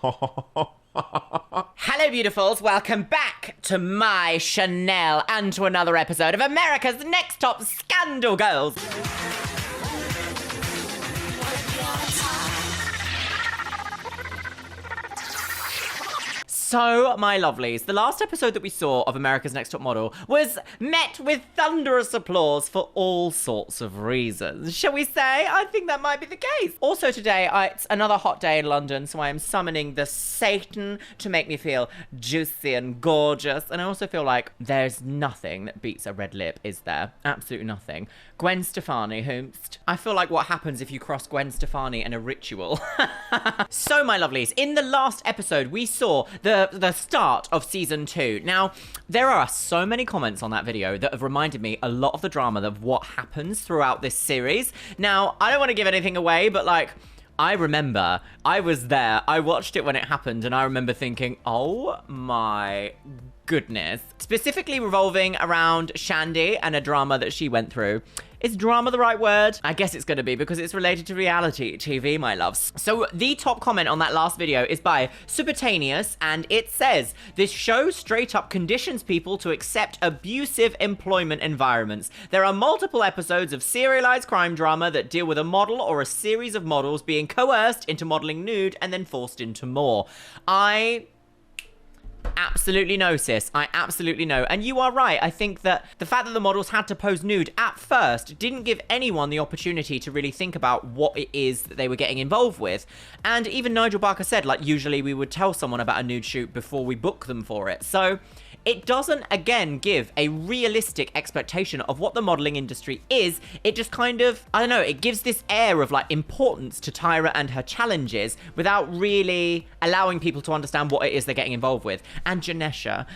Hello, beautifuls. Welcome back to my Chanel and to another episode of America's Next Top Scandal Girls. So, my lovelies, the last episode that we saw of America's Next Top Model was met with thunderous applause for all sorts of reasons. Shall we say? I think that might be the case. Also today, it's another hot day in London, so I am summoning the Satan to make me feel juicy and gorgeous. And I also feel like there's nothing that beats a red lip, is there? Absolutely nothing. Gwen Stefani, whomst. I feel like what happens if you cross Gwen Stefani and a ritual. So, my lovelies, in the last episode, we saw the start of season 2. Now, there are so many comments on that video that have reminded me a lot of the drama of what happens throughout this series. Now, I don't want to give anything away, but like, I remember, I was there, I watched it when it happened, and I remember thinking, oh my goodness. Specifically revolving around Shandy and a drama that she went through. Is drama the right word? I guess it's going to be because it's related to reality TV, my loves. So the top comment on that last video is by Subitaneous, and it says, this show straight up conditions people to accept abusive employment environments. There are multiple episodes of serialized crime drama that deal with a model or a series of models being coerced into modeling nude and then forced into more. I absolutely know, sis. I absolutely know. And you are right. I think that the fact that the models had to pose nude at first didn't give anyone the opportunity to really think about what it is that they were getting involved with. And even Nigel Barker said, like, usually we would tell someone about a nude shoot before we book them for it. So it doesn't, again, give a realistic expectation of what the modeling industry is. It just kind of, I don't know, it gives this air of, like, importance to Tyra and her challenges without really allowing people to understand what it is they're getting involved with. And Janesha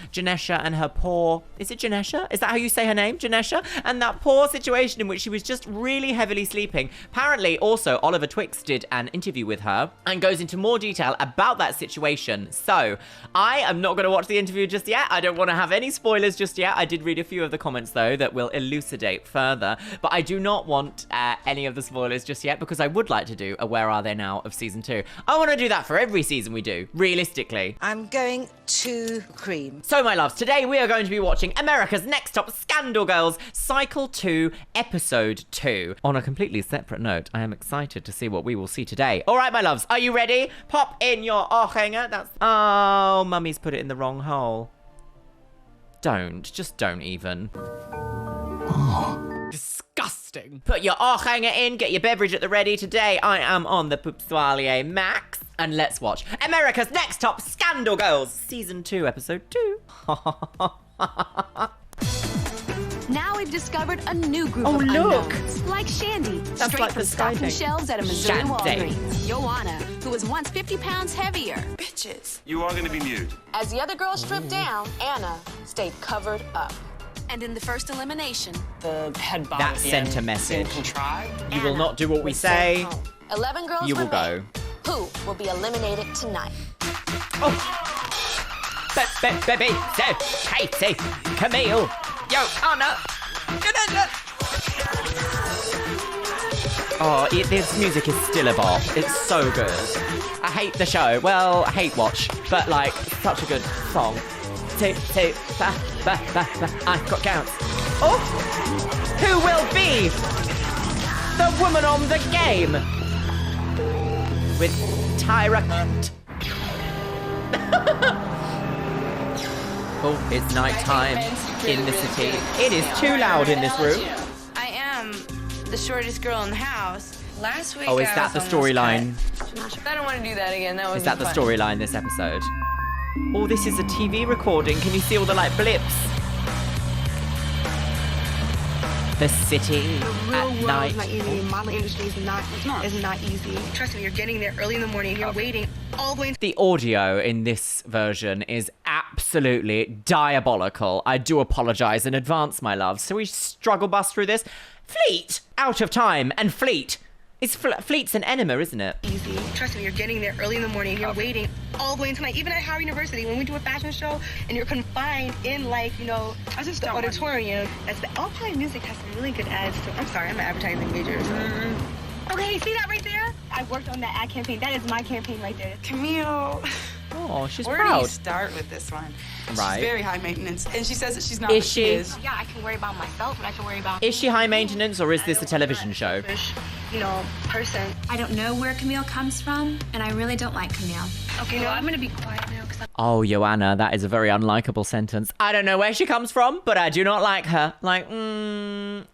and her poor, is it Janesha? Is that how you say her name? Janesha? And that poor situation in which she was just really heavily sleeping. Apparently, also, Oliver Twix did an interview with her and goes into more detail about that situation. So, I am not going to watch the interview just yet. I don't want to have any spoilers just yet. I did read a few of the comments, though, that will elucidate further. But I do not want any of the spoilers just yet because I would like to do a Where Are They Now of season 2. I want to do that for every season we do, realistically. I'm going to cream. So, my loves, today we are going to be watching America's Next Top Scandal Girls, Cycle 2, Episode 2. On a completely separate note, I am excited to see what we will see today. All right, my loves, are you ready? Pop in your hanger. That's... Oh, mummy's put it in the wrong hole. Just don't even. Oh. Disgusting. Put your hanger in, get your beverage at the ready. Today I am on the Poop Soirée Max. And let's watch America's Next Top Scandal Girls, Season 2, Episode 2. Now we've discovered a new group of unknowns, like Shandy, That's straight like from the stocking shelves at a Missouri Shandy. Walgreens. Yoanna, who was once 50 pounds heavier. Bitches. You are going to be nude. As the other girls stripped down, Anna stayed covered up. And in the first elimination, The head bob That at the sent end a message. seemed contrived. You will not do what we say. 11 girls You will remain. go. Who will be eliminated tonight? Baby, so, Katie, Camille, Yoanna. Oh, this music is still a bop. It's so good. I hate the show. Well, I hate watch, but like, such a good song. I've got counts. Oh, who will be the woman on the game? With Tyra. Oh, it's night time in the city. It is too loud in this room. I am the shortest girl in the house. Last week, Oh, is that the storyline? I don't want to do that again. That was Is that the storyline this episode? Oh, this is a TV recording. Can you see all the like blips? The city at night. Not easy. Modeling industry is not easy. Trust me, you're getting there early in the morning. You're waiting all the way. The audio in this version is absolutely diabolical. I do apologize in advance, my love. So we struggle bust through this. Fleet! Out of time. And Fleet. Fleet's an enema, isn't it? Easy. Trust me, you're getting there early in the morning. You're waiting all the way until night. Even at Howard University, when we do a fashion show and you're confined in, like, you know, the auditorium, all kind of music has some really good ads. So I'm sorry, I'm an advertising major. So. Okay, see that right there? I worked on that ad campaign. That is my campaign right there. Camille. Oh, she's Where do proud. you start with this one? Right. She's very high maintenance, and she says that she's not. Is but she? is. Yeah, I can worry about myself, but I can worry about... Is she high maintenance or is this a television show? You know, person. I don't know where Camille comes from, and I really don't like Camille. Okay, no, I'm gonna be quiet now because Oh, Yoanna, that is a very unlikable sentence. I don't know where she comes from, but I do not like her. Like,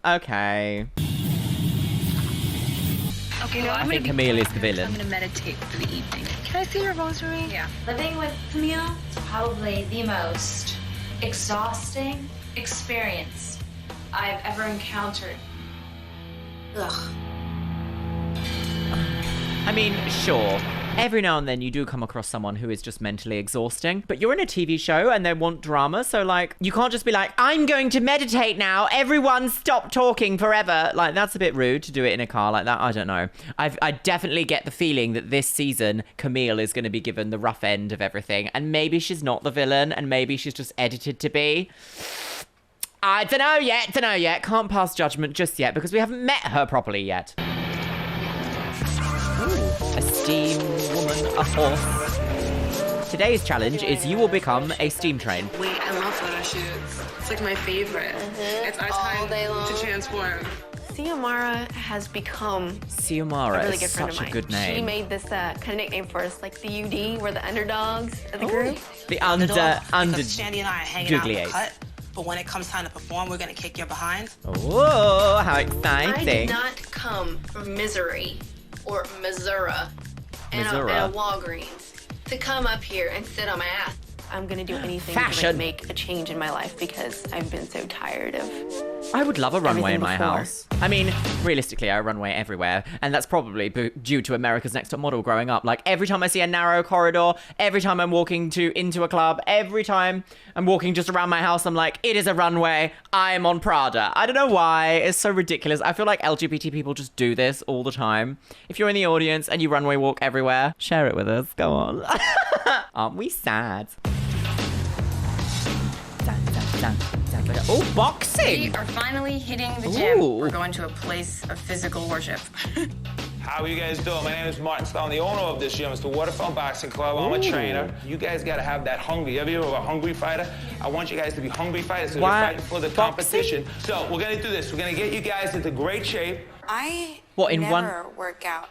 okay. Okay, no, I think Camille is the villain. I'm gonna meditate for the evening. Can I see your rosary? Yeah. Living with Camille is probably the most exhausting experience I've ever encountered. Ugh. I mean, sure. Every now and then you do come across someone who is just mentally exhausting, but you're in a TV show and they want drama, so like, you can't just be like, I'm going to meditate now, everyone stop talking forever. Like, that's a bit rude to do it in a car like that. I don't know. I definitely get the feeling that this season, Camille is going to be given the rough end of everything, and maybe she's not the villain, and maybe she's just edited to be. I don't know yet. Can't pass judgment just yet because we haven't met her properly yet. A steam woman, a horse. Today's challenge is you will become a steam train. Wait, I love photo shoots. It's like my favorite. It's our time to transform. Xiomara has become Xiomara a really is good friend of such a mine. good name. She made this kind of nickname for us, like the UD. We're the underdogs of the group. The Because Shandy and I are hanging out in the Googlies. cut, but when it comes time to perform, we're gonna kick your behind. Whoa, how I did exciting. not come from Misery or Missouri and Missouri. a Walgreens to come up here and sit on my ass. I'm gonna do anything to Fashion. like, make a change in my life because I've been so tired of... I would love a runway everything in my before. house. I mean, realistically, I runway everywhere, and that's probably due to America's Next Top Model growing up. Like, every time I see a narrow corridor, every time I'm walking into a club, every time I'm walking just around my house, I'm like, it is a runway, I'm on Prada. I don't know why, it's so ridiculous. I feel like LGBT people just do this all the time. If you're in the audience and you runway walk everywhere, share it with us, go on. Aren't we sad? Oh, boxing! We are finally hitting the gym. Ooh. We're going to a place of physical worship. How are you guys doing? My name is Martin Stone, the owner of this gym. It's the Waterfront Boxing Club. I'm a trainer. You guys got to have that hungry. Ever hear of a hungry fighter? I want you guys to be hungry fighters so you're fighting for the competition. So we're going to do this. We're going to get you guys into great shape. I What, in never work out.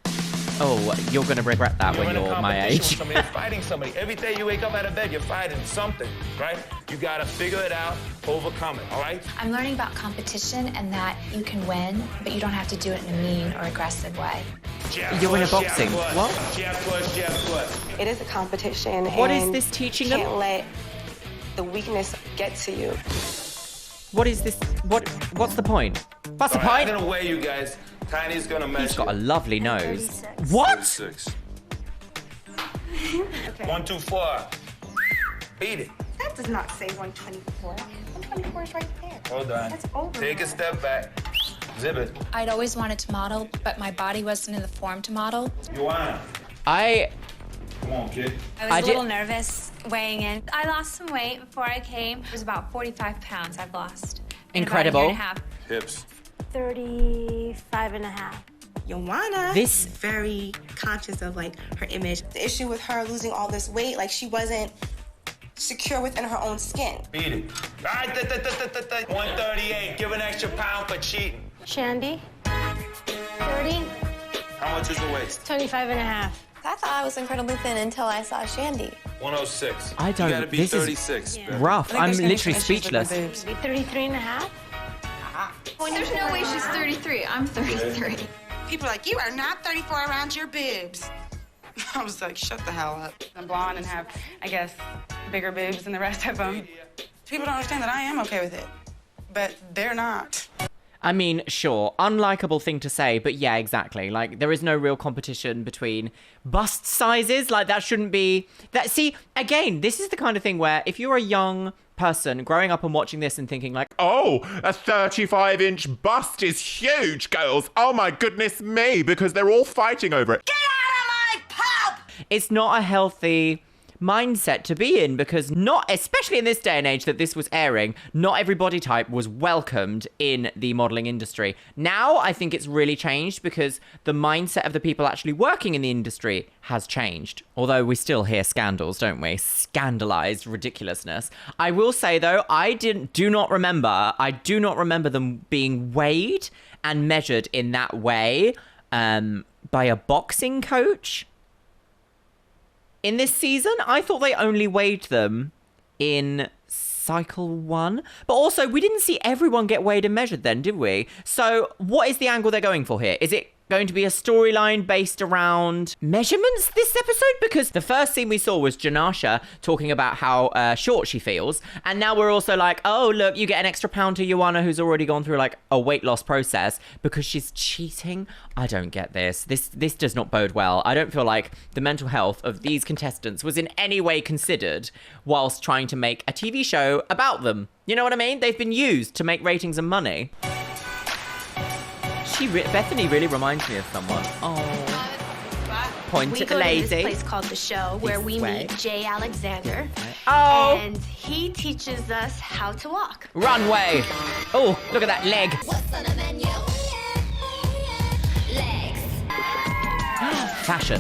Oh, you're going to regret that when in a you're my competition age. with somebody, you're fighting somebody. Every day you wake up out of bed, you're fighting something, right? You got to figure it out, overcome it, all right? I'm learning about competition and that you can win, but you don't have to do it in a mean or aggressive way. Jab You're in a push, boxing. jab push, What? Jab push, jab push. It is a competition. What is this teaching them? Can't let the weakness get to you. What is this? What's the point? What's the All right, I'm point? going to weigh you guys. Tiny's going to measure. He's got a lovely nose. What? 6. 1, 2, 4. Beat it. That does not say 124. 124 is right there. Hold on. That's over. Take a step back. Zip it. I'd always wanted to model, but my body wasn't in the form to model. Yoanna. Come on, kid. I was I a did- little nervous weighing in. I lost some weight before I came. It was about 45 pounds I've lost. In about a Incredible. year and a half. Hips. 35 and a half. Yoanna This- is very conscious of like her image. The issue with her losing all this weight, like she wasn't secure within her own skin. Beat it. All right, 138. Give an extra pound for cheating. Shandy, 30, How much is the waist? 25 and a half. I thought I was incredibly thin until I saw Shandy. 106. I don't- You gotta be this is 36. Rough. I'm literally speechless. Maybe 33 and a half. There's no way she's 33. I'm 33. People are like, you are not 34 around your boobs. I was like, shut the hell up. I'm blonde and have, I guess, bigger boobs than the rest of them. People don't understand that I am okay with it, but they're not. I mean, sure, unlikable thing to say, but yeah, exactly. Like, there is no real competition between bust sizes. Like, that shouldn't be... That. See, again, this is the kind of thing where if you're a young person growing up and watching this and thinking like, Oh, a 35-inch bust is huge, girls. Oh my goodness me, because they're all fighting over it. Get out of my pub! it's not a healthy mindset to be in, because not, especially in this day and age that this was airing, not every body type was welcomed in the modeling industry. Now, I think it's really changed because the mindset of the people actually working in the industry has changed. Although we still hear scandals, don't we? Scandalized ridiculousness. I will say though, I do not remember them being weighed and measured in that way by a boxing coach. In this season, I thought they only weighed them in cycle 1. But also, we didn't see everyone get weighed and measured then, did we? So what is the angle they're going for here? Is it going to be a storyline based around measurements this episode? Because the first scene we saw was Janasha talking about how short she feels. And now we're also like, oh, look, you get an extra pound to Yoanna, who's already gone through like a weight loss process because she's cheating. I don't get this. This does not bode well. I don't feel like the mental health of these contestants was in any way considered whilst trying to make a TV show about them. You know what I mean? They've been used to make ratings and money. Bethany really reminds me of someone. Oh. Point at the lady. We go to this place called The Show, where we meet Jay Alexander. Oh. And he teaches us how to walk. Runway. Oh, look at that leg. What's on the menu? Legs. Fashion.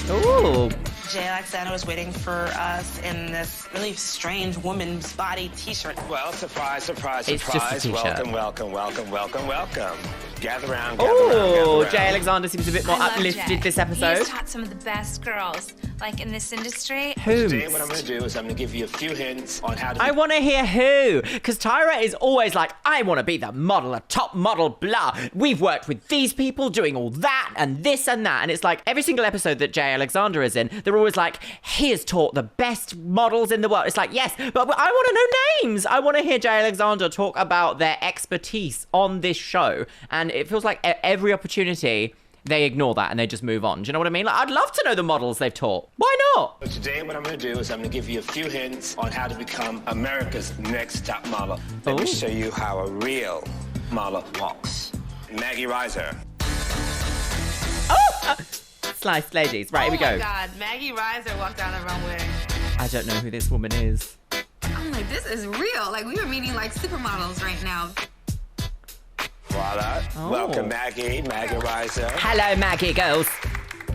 Ooh. Jay Alexander was waiting for us in this really strange woman's body t-shirt. Well, surprise, surprise, It's surprise. just a t-shirt. Welcome. Gather around, Oh, Jay Alexander seems a bit more I love uplifted Jay. this episode. He's taught some of the best girls, like in this industry. Who? Today, what I'm going to do is I'm going to give you a few hints on how to... I want to hear who, because Tyra is always like, I want to be the model, a top model, blah. We've worked with these people doing all that and this and that. And it's like every single episode that Jay Alexander is in, they're always like, he has taught the best models in the world. It's like, yes, but I want to know names. I want to hear Jay Alexander talk about their expertise on this show. And it feels like every opportunity they ignore that and they just move on. Do you know what I mean? Like, I'd love to know the models they've taught. Why not? Today, what I'm going to do is I'm going to give you a few hints on how to become America's next top model. Let me show you how a real model walks. Maggie Reiser. Oh! Sliced ladies. Right, here we go. Oh my God, Maggie Reiser walked down the runway. I don't know who this woman is. I'm like, this is real. Like, we were meeting like supermodels right now. Voila. Oh. Welcome, Maggie Reiser. Hello, Maggie, girls.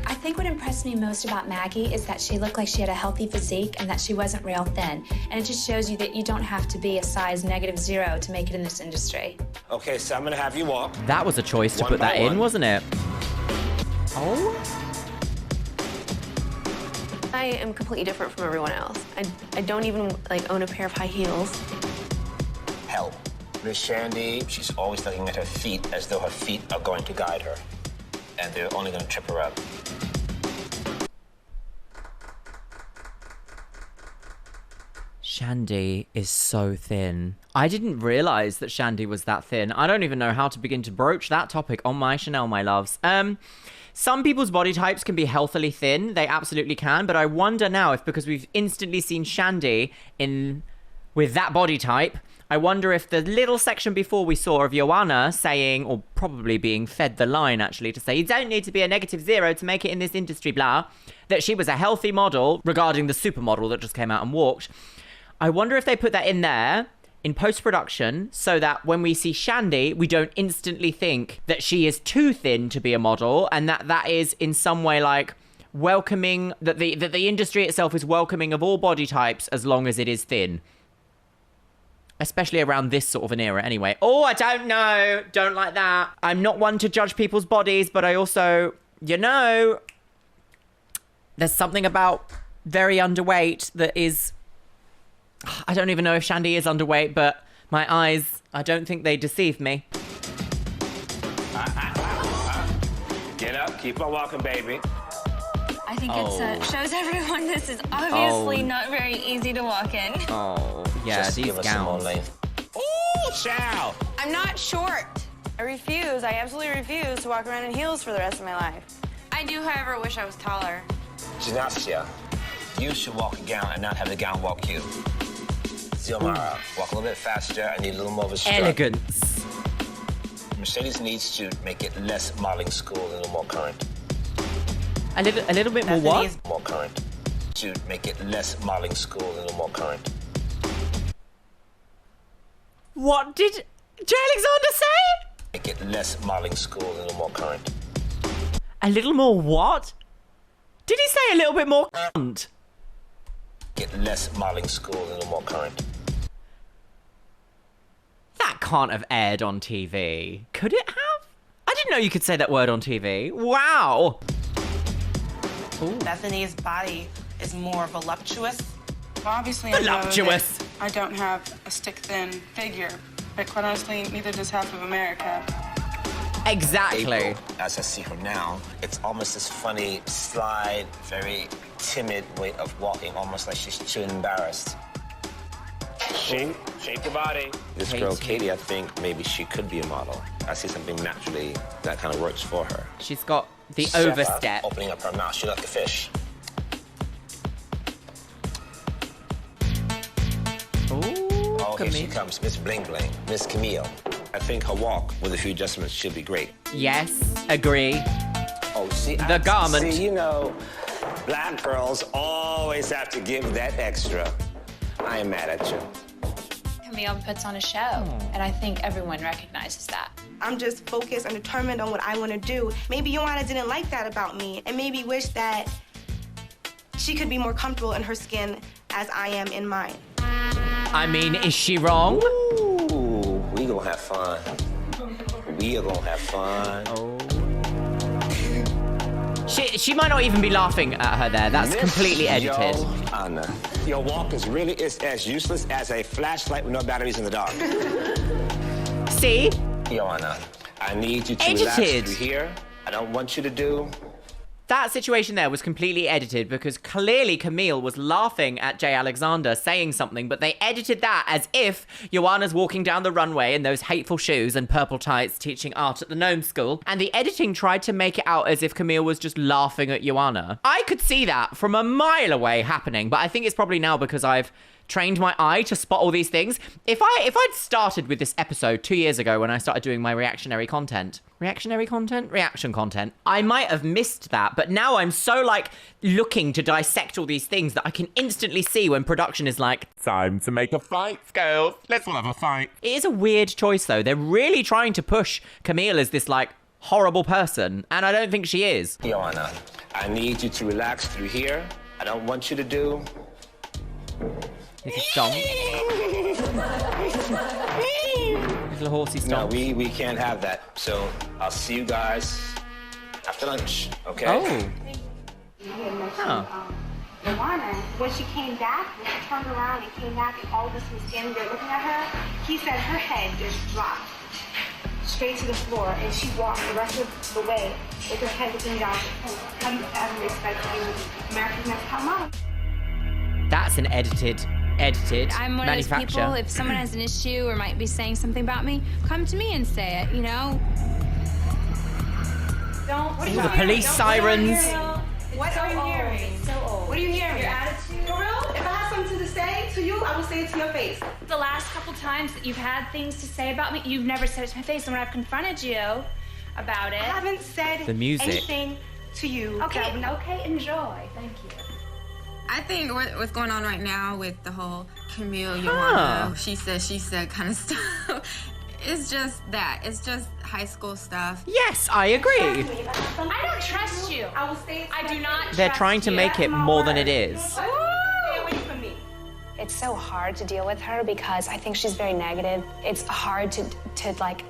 I think what impressed me most about Maggie is that she looked like she had a healthy physique and that she wasn't real thin. And it just shows you that you don't have to be a size -0 to make it in this industry. Okay, so I'm going to have you walk. That was a choice to put that in, wasn't it? Oh. I am completely different from everyone else. I don't even like own a pair of high heels. Help. Miss Shandy, she's always looking at her feet as though her feet are going to guide her. And they're only going to trip her up. Shandy is so thin. I didn't realize that Shandy was that thin. I don't even know how to begin to broach that topic on my Chanel, my loves. Some people's body types can be healthily thin. They absolutely can. But I wonder now if, because we've instantly seen Shandy with that body type, I wonder if the little section before we saw of Yoanna saying, or probably being fed the line actually, to say, you don't need to be a -0 to make it in this industry, blah, that she was a healthy model regarding the supermodel that just came out and walked. I wonder if they put that in there in post-production so that when we see Shandy, we don't instantly think that she is too thin to be a model, and that is in some way like welcoming, that the industry itself is welcoming of all body types as long as it is thin. Especially around this sort of an era anyway. Oh, I don't know. Don't like that. I'm not one to judge people's bodies, but I also, you know, there's something about very underweight that is... I don't even know if Shandy is underweight, but my eyes, I don't think they deceive me. Get up, keep on walking, baby. I think it shows everyone this is obviously not very easy to walk in. Oh, yeah, Just these give us some more gowns. length. Ooh, chow! I'm not short. I refuse. I absolutely refuse to walk around in heels for the rest of my life. I do, however, wish I was taller. Janasha, you should walk a gown and not have the gown walk you. Xiomara, walk a little bit faster. I need a little more of a strut. Elegance. Mercedes needs to make it less modeling school and a little more current. A little bit more what? More current. to make it less modeling school and a little more current. What did Jay Alexander say? Make it less modeling school and a little more current. A little more what? Did he say a little bit more cunt? Get less modeling school and a little more current. That can't have aired on TV. Could it have? I didn't know you could say that word on TV. Wow. Ooh. Bethany's body is more voluptuous. Obviously, voluptuous. I don't have a stick-thin figure, but quite honestly, neither does half of America. Exactly. April, as I see her now, it's almost this funny, slide, very timid way of walking, almost like she's too embarrassed. Shape your body. This girl, Katie, I think maybe she could be a model. I see something naturally that kind of works for her. She's got the Chef overstep. Opening up her mouth, she like a fish. Ooh, oh, here she comes, Miss Bling Bling, Miss Camille. I think her walk with a few adjustments should be great. Yes, agree. Oh, see, the garment. See, you know, black girls always have to give that extra. I am mad at you. Camille puts on a show, and I think everyone recognizes that. I'm just focused and determined on what I want to do. Maybe Yoanna didn't like that about me, and maybe wish that she could be more comfortable in her skin as I am in mine. I mean, is she wrong? Ooh, we gonna have fun. We are gonna have fun. Oh. She might not even be laughing at her there. That's completely edited. Yoanna, your walk is really as useless as a flashlight with no batteries in the dark. See? Yoanna, I need you to relax through here. I don't want you to do... That situation there was completely edited because clearly Camille was laughing at Jay Alexander saying something, but they edited that as if Yoanna's walking down the runway in those hateful shoes and purple tights teaching art at the gnome school, and the editing tried to make it out as if Camille was just laughing at Yoanna. I could see that from a mile away happening, but I think it's probably now because I've trained my eye to spot all these things. If I'd started with this episode 2 years ago when I started doing my reaction content, I might have missed that, but now I'm so like looking to dissect all these things that I can instantly see when production is like, time to make a fight, girls. Let's all have a fight. It is a weird choice though. They're really trying to push Camille as this like horrible person, and I don't think she is. Yoanna, I need you to relax through here. I don't want you to do... Little stomp. Little horsey stomp. No, we can't have that. So I'll see you guys after lunch, okay? Oh. Huh. Yoanna, when she came back, when she turned around and came back and all of us was standing there looking at her, he said her head just dropped straight to the floor and she walked the rest of the way with her head looking down. How do you ever expect to be America's Next Top Model? That's an edited I'm one of those people, if someone has an issue or might be saying something about me, come to me and say it, you know? All the police sirens. What are you hearing? So old. What are you hearing? Your attitude. For real? If I have something to say to you, I will say it to your face. The last couple times that you've had things to say about me, you've never said it to my face, and when I've confronted you about it... I haven't said anything to you. Okay, enjoy. Thank you. I think what's going on right now with the whole Camille, Yoanna, she said kind of stuff. It's just that. It's just high school stuff. Yes, I agree. I don't trust you. I will say I do not They're trying to make it more than it is. Stay away from me. It's so hard to deal with her because I think she's very negative. It's hard to like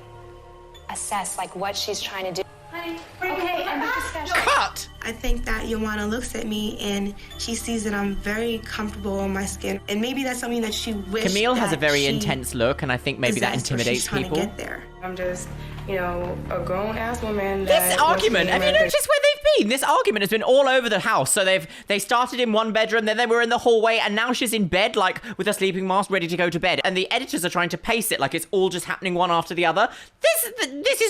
assess like what she's trying to do. Honey, okay, end of discussion. Cut! I think that Yoanna looks at me and she sees that I'm very comfortable in my skin. And maybe that's something that she wishes. Camille has a very intense look, and I think maybe that intimidates people. To get there. I'm just, you know, a grown-ass woman. This argument, have you noticed where they've been? This argument has been all over the house. So they started in one bedroom, then they were in the hallway, and now she's in bed, like, with a sleeping mask, ready to go to bed. And the editors are trying to pace it like it's all just happening one after the other. This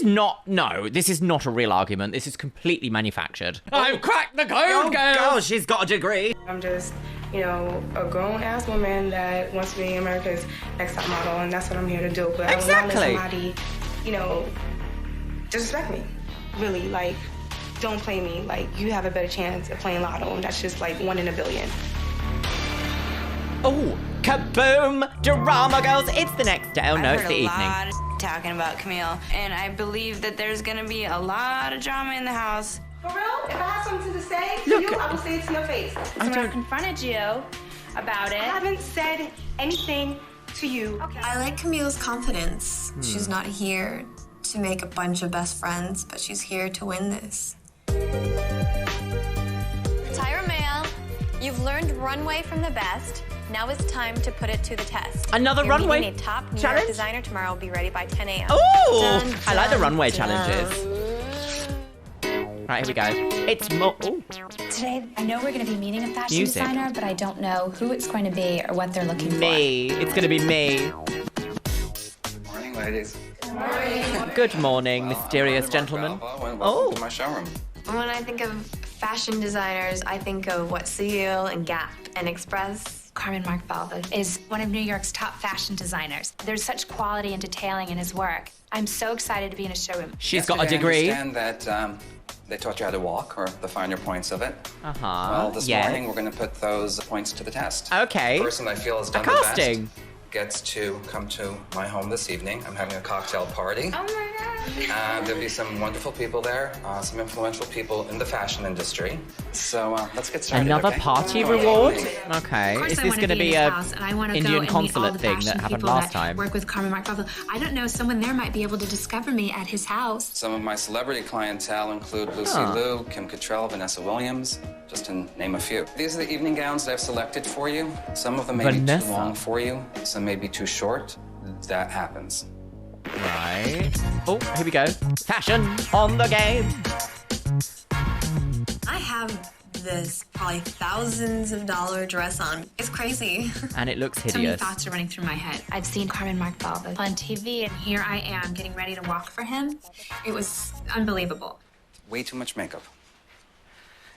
is not a real argument. This is completely manufactured. I've cracked the code, girl! She's got a degree. I'm just, you know, a grown-ass woman that wants to be America's Next Top Model, and that's what I'm here to do. But exactly. I will not let somebody, you know, disrespect me. Really, like, don't play me. Like, you have a better chance at playing lotto, and that's just like 1 in a billion. Oh, kaboom! Drama, girls. It's the next day. Oh, no, it's the evening. I've heard a lot of talking about Camille, and I believe that there's going to be a lot of drama in the house. For real? If I have something to say to you, I will say it to your face. When I confronted you about it. I haven't said anything to you. Okay. I like Camille's confidence. She's not here to make a bunch of best friends, but she's here to win this. Tyra Mail, you've learned runway from the best. Now it's time to put it to the test. Another You're runway meeting a top New challenge? York designer tomorrow. Will be ready by 10 a.m. Oh, I like the runway challenges. Right, here we go. It's Today, I know we're going to be meeting a fashion Music. designer, but I don't know who it's going to be or what they're looking for. Me. It's going to be me. Morning, ladies. Good morning, mysterious gentleman. Welcome to my showroom. When I think of fashion designers, I think of what Seal and Gap and Express. Carmen Mark-Balva is one of New York's top fashion designers. There's such quality and detailing in his work. I'm so excited to be in a showroom. She's got a degree. I understand that they taught you how to walk, or the finer points of it. Uh-huh. Well, this yes. morning we're going to put those points to the test. Okay. The person I feel has done the casting. best gets to come to my home this evening. I'm having a cocktail party. Oh my God. There'll be some wonderful people there, some influential people in the fashion industry. So let's get started. Another okay? party Oh, reward? yeah. Okay. Of course Is I this wanna going to be be in his a house, and I wanna go Indian and meet all consulate the thing fashion that happened people last that time? Work with Carmen Mark-Balva. I don't know, someone there might be able to discover me at his house. Some of my celebrity clientele include Lucy Huh. Liu, Kim Cattrall, Vanessa Williams, just to name a few. These are the evening gowns that I've selected for you. Some of them may be Vanessa. too long for you, some may be too short. That happens. Right. Oh, here we go. Fashion on the game. I have this probably thousands of dollar dress on. It's crazy. And it looks So many hideous. thoughts are running through my head. I've seen Carmen Mark-Balva on TV, and here I am getting ready to walk for him. It was unbelievable. Way too much makeup.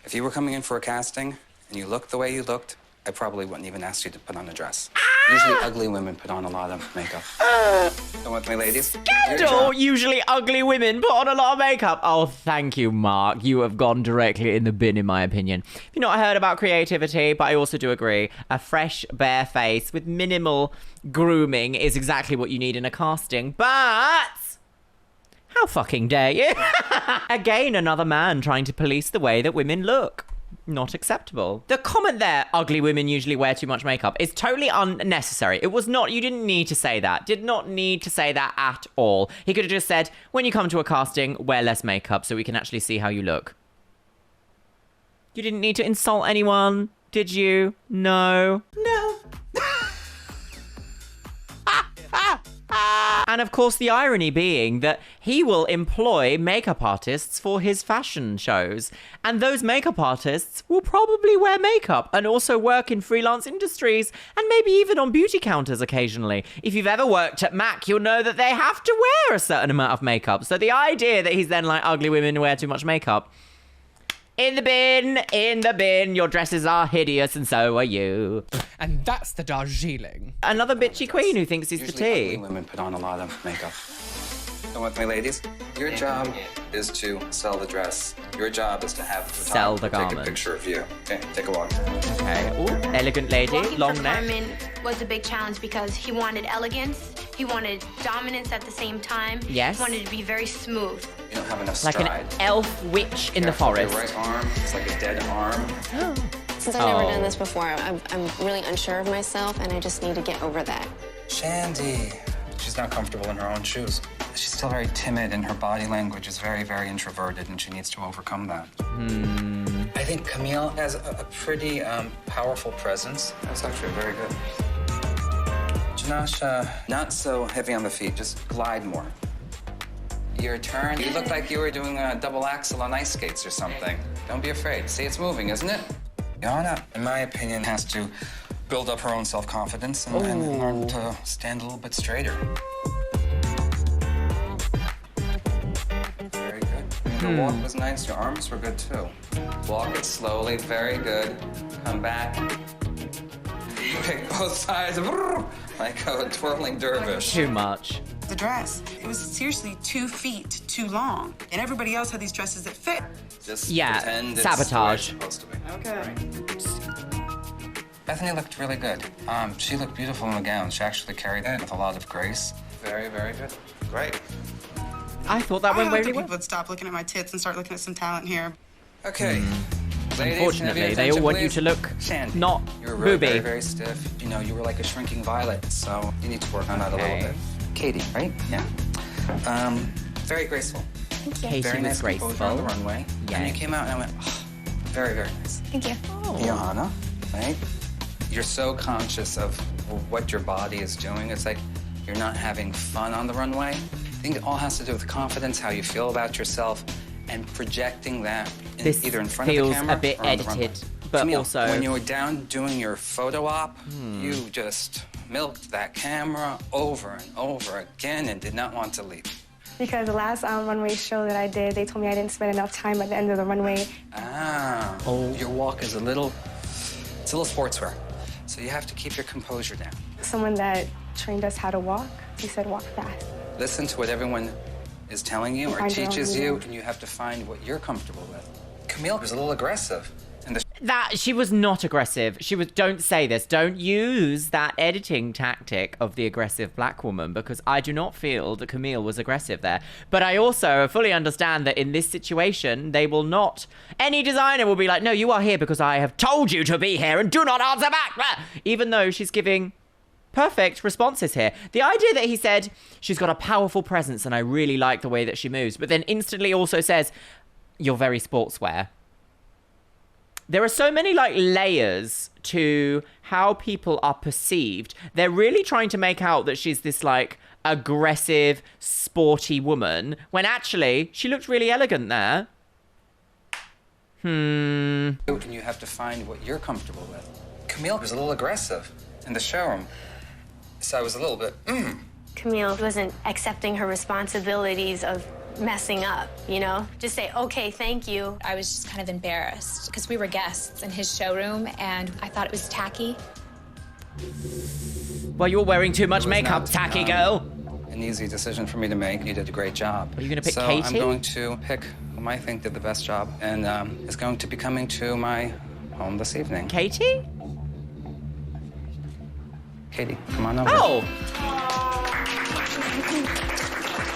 If you were coming in for a casting and you looked the way you looked, I probably wouldn't even ask you to put on a dress. Usually ugly women put on a lot of makeup. Come with me, ladies. Scandal! Usually ugly women put on a lot of makeup. Oh, thank you, Mark. You have gone directly in the bin, in my opinion. You've not heard about creativity, but I also do agree. A fresh, bare face with minimal grooming is exactly what you need in a casting. But how fucking dare you? Again, another man trying to police the way that women look. Not acceptable. The comment there, ugly women usually wear too much makeup, is totally unnecessary. It was not, you didn't need to say that. Did not need to say that at all. He could have just said, when you come to a casting, wear less makeup so we can actually see how you look. You didn't need to insult anyone, did you? No. No. And of course, the irony being that he will employ makeup artists for his fashion shows. And those makeup artists will probably wear makeup and also work in freelance industries and maybe even on beauty counters occasionally. If you've ever worked at MAC, you'll know that they have to wear a certain amount of makeup. So the idea that he's then like, ugly women wear too much makeup. In the bin, your dresses are hideous and so are you. And that's the Darjeeling. Another bitchy queen who thinks he's the Usually tea. ugly women put on a lot of makeup. Come with me, ladies. Your job is to sell the dress. Your job is to have the Sell the photographer take a garment. picture of you. Okay, take a walk. Okay. Ooh, elegant lady, Walking long for neck. Carmen was a big challenge because he wanted elegance, he wanted dominance at the same time. Yes. He wanted to be very smooth. You don't have enough Like stride. an elf witch in the Careful with forest. your right arm, it's like a dead arm. Since I've never Oh. done this before, I'm really unsure of myself, and I just need to get over that. Shandy. She's not comfortable in her own shoes. She's still very timid, and her body language is very, very introverted, and she needs to overcome that. I think Camille has a pretty powerful presence. That's actually very good. Janasha, not so heavy on the feet, just glide more. Your turn. You look like you were doing a double axel on ice skates or something. Don't be afraid. See, it's moving, isn't it? Yoanna, in my opinion, has to build up her own self-confidence and learn to stand a little bit straighter. Very good. Your walk was nice. Your arms were good, too. Walk it slowly. Very good. Come back. Pick both sides. Like a twirling dervish. Too much. The dress, it was seriously 2 feet too long. And everybody else had these dresses that fit. Just Yeah, pretend sabotage. It's the way it's supposed to be. Okay. Bethany looked really good. She looked beautiful in the gown. She actually carried it with a lot of grace. Very, very good. Great. I thought that went really well. People would stop looking at my tits and start looking at some talent here. Okay. Ladies, Unfortunately, they all want you to look not you're really booby. very, very stiff. You know, you were like a shrinking violet, so you need to work on that a little bit. Katie, right? Yeah. Very graceful. Katie very was nice graceful. composure on the runway. Yeah. And you came out and I went, oh, very, very nice. Thank you. Yoanna, right? You're so conscious of what your body is doing. It's like you're not having fun on the runway. I think it all has to do with confidence, how you feel about yourself, and projecting that either in front of the camera feels a bit or on the runway. edited, but Camille, also when you were down doing your photo op, you just milked that camera over and over again and did not want to leave. Because the last runway show that I did, they told me I didn't spend enough time at the end of the runway. Your walk is it's a little sportswear. So you have to keep your composure down. Someone that trained us how to walk, he said walk fast. Listen to what everyone is telling you or Find your own teaches you, rhythm. and you have to find what you're comfortable with. Camille was a little aggressive. that she was not aggressive. She was, don't say this. Don't use that editing tactic of the aggressive black woman, because I do not feel that Camille was aggressive there. But I also fully understand that in this situation, they will not, any designer will be like, no, you are here because I have told you to be here and do not answer back. Even though she's giving perfect responses here. The idea that he said she's got a powerful presence and I really like the way that she moves, but then instantly also says, you're very sportswear. There are so many like layers to how people are perceived. They're really trying to make out that she's this like aggressive, sporty woman, when actually she looked really elegant there. And you have to find what you're comfortable with. Camille was a little aggressive in the showroom, so I was a little bit, Camille wasn't accepting her responsibilities of messing up, you know? Just say, okay, thank you. I was just kind of embarrassed because we were guests in his showroom and I thought it was tacky. Well, you're wearing too much makeup, tacky girl. An easy decision for me to make. You did a great job. Are you going to pick so Katie? I'm going to pick whom I think did the best job, and is going to be coming to my home this evening. Katie? Katie, come on over. Oh!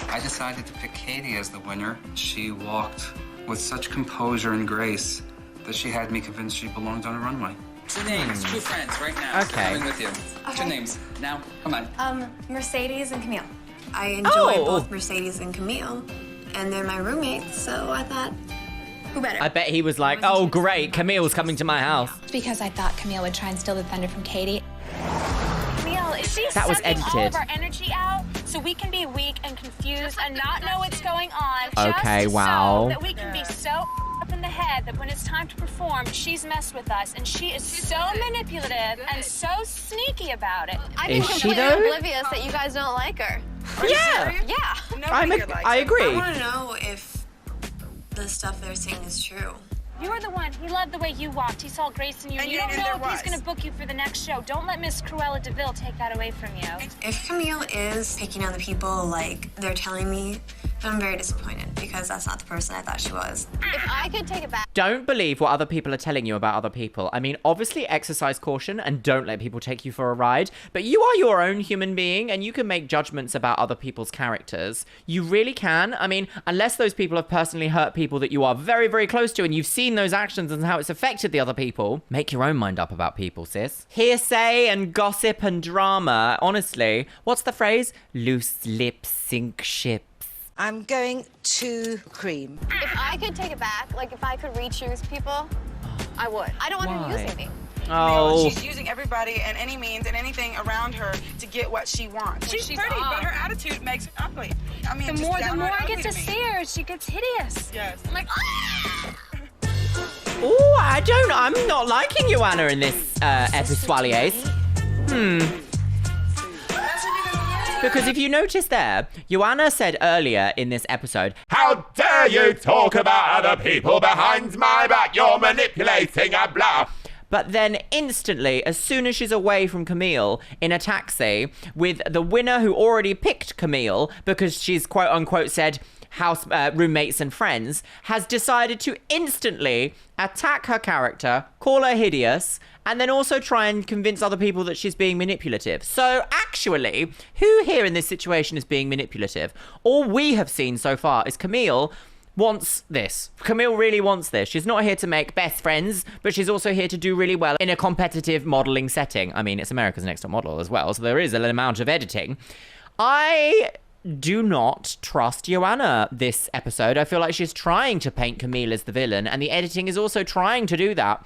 I decided to pick Katie as the winner. She walked with such composure and grace that she had me convinced she belonged on a runway. Two names, two friends, right now. Okay. Coming with you. Okay. Two names. Now, come on. Mercedes and Camille. I enjoy both Mercedes and Camille, and they're my roommates, so I thought, who better? I bet he was like, oh, great, Camille's coming to my house. Because I thought Camille would try and steal the thunder from Katie. Camille, is she That was sucking all edited. of our energy out so we can be weak and confused and not know what's going on? Okay, just wow. So that we can be so up in the head that when it's time to perform, she's messed with us and she is so manipulative and so sneaky about it. I Is think she completely though? oblivious that you guys don't like her. Yeah. Yeah. I agree. I want to know if the stuff they're saying is true. You're the one. He loved the way you walked. He saw grace in you. And You you don't knew know there if he's was. going to book you for the next show. Don't let Miss Cruella DeVille take that away from you. If Camille is picking on the people like they're telling me, I'm very disappointed because that's not the person I thought she was. If I could take it back. Don't believe what other people are telling you about other people. I mean, obviously exercise caution and don't let people take you for a ride, but you are your own human being and you can make judgments about other people's characters. You really can. I mean, unless those people have personally hurt people that you are very, very close to and you've seen those actions and how it's affected the other people, make your own mind up about people, sis. Hearsay and gossip and drama, honestly, what's the phrase? Loose lips sink ships. I'm going to cream. If I could take it back, like if I could re-choose people, I would. I don't want her Why? using me. Oh. She's using everybody and any means and anything around her to get what she wants. She's pretty, but her attitude makes her ugly. I mean, The just more downright I ugly get to me. see her, she gets hideous. Yes. I'm like, Oh, I'm not liking Yoanna in this episode. Because if you notice there, Yoanna said earlier in this episode, How dare you talk about other people behind my back? You're manipulating a blah. but then instantly, as soon as she's away from Camille in a taxi with the winner who already picked Camille because she's quote unquote said, house roommates and friends, has decided to instantly attack her character, call her hideous, and then also try and convince other people that she's being manipulative. So actually, who here in this situation is being manipulative? All we have seen so far is Camille wants this. Camille really wants this. She's not here to make best friends, but she's also here to do really well in a competitive modeling setting. I mean, it's America's Next Top Model as well, so there is an amount of editing. I do not trust Yoanna this episode. I feel like she's trying to paint Camille as the villain, and the editing is also trying to do that.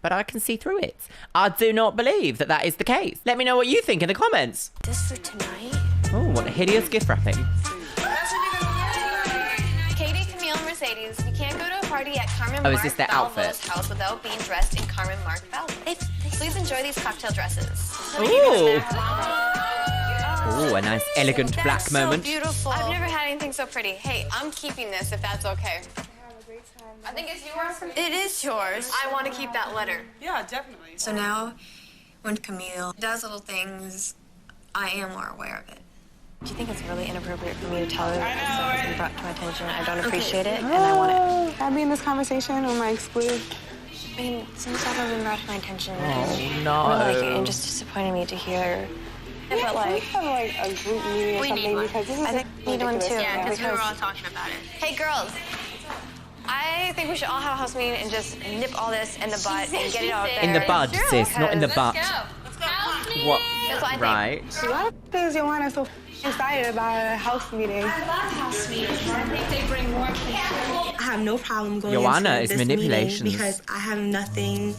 But I can see through it. I do not believe that that is the case. Let me know what you think in the comments. This for tonight? Oh, what a hideous gift wrapping. Katie, Camille, and Mercedes, you can't go to a party at Carmen Oh, is this their outfit? house without being dressed in Carmen Mark Balvo's. Please enjoy these cocktail dresses. Ooh. Ooh, a nice elegant black moment. Beautiful. I've never had anything so pretty. Hey, I'm keeping this if that's okay. I think it's yours. It is yours. I want to keep that letter. Yeah, definitely. So now, when Camille does little things, I am more aware of it. Do you think it's really inappropriate for me to tell her that something brought to my attention? I don't appreciate it, and I want it. Can I be in this conversation or am I excluded? I mean, some stuff has been brought to my attention. Oh, no. And just disappointed me to hear. Yeah, but we have like a group meeting or we something need one. because this is I think we need one too. Yeah, because we were all talking about it. Hey, girls. I think we should all have a house meeting and just nip all this in the butt and get it out there. In the bud, sis, not in the butt. Let's go. What? That's what I think. Right. A lot of things Yoanna is so excited about a house meeting. I love house meetings. I think they bring more people. I have no problem going Yoanna into is this manipulations. meeting because I have nothing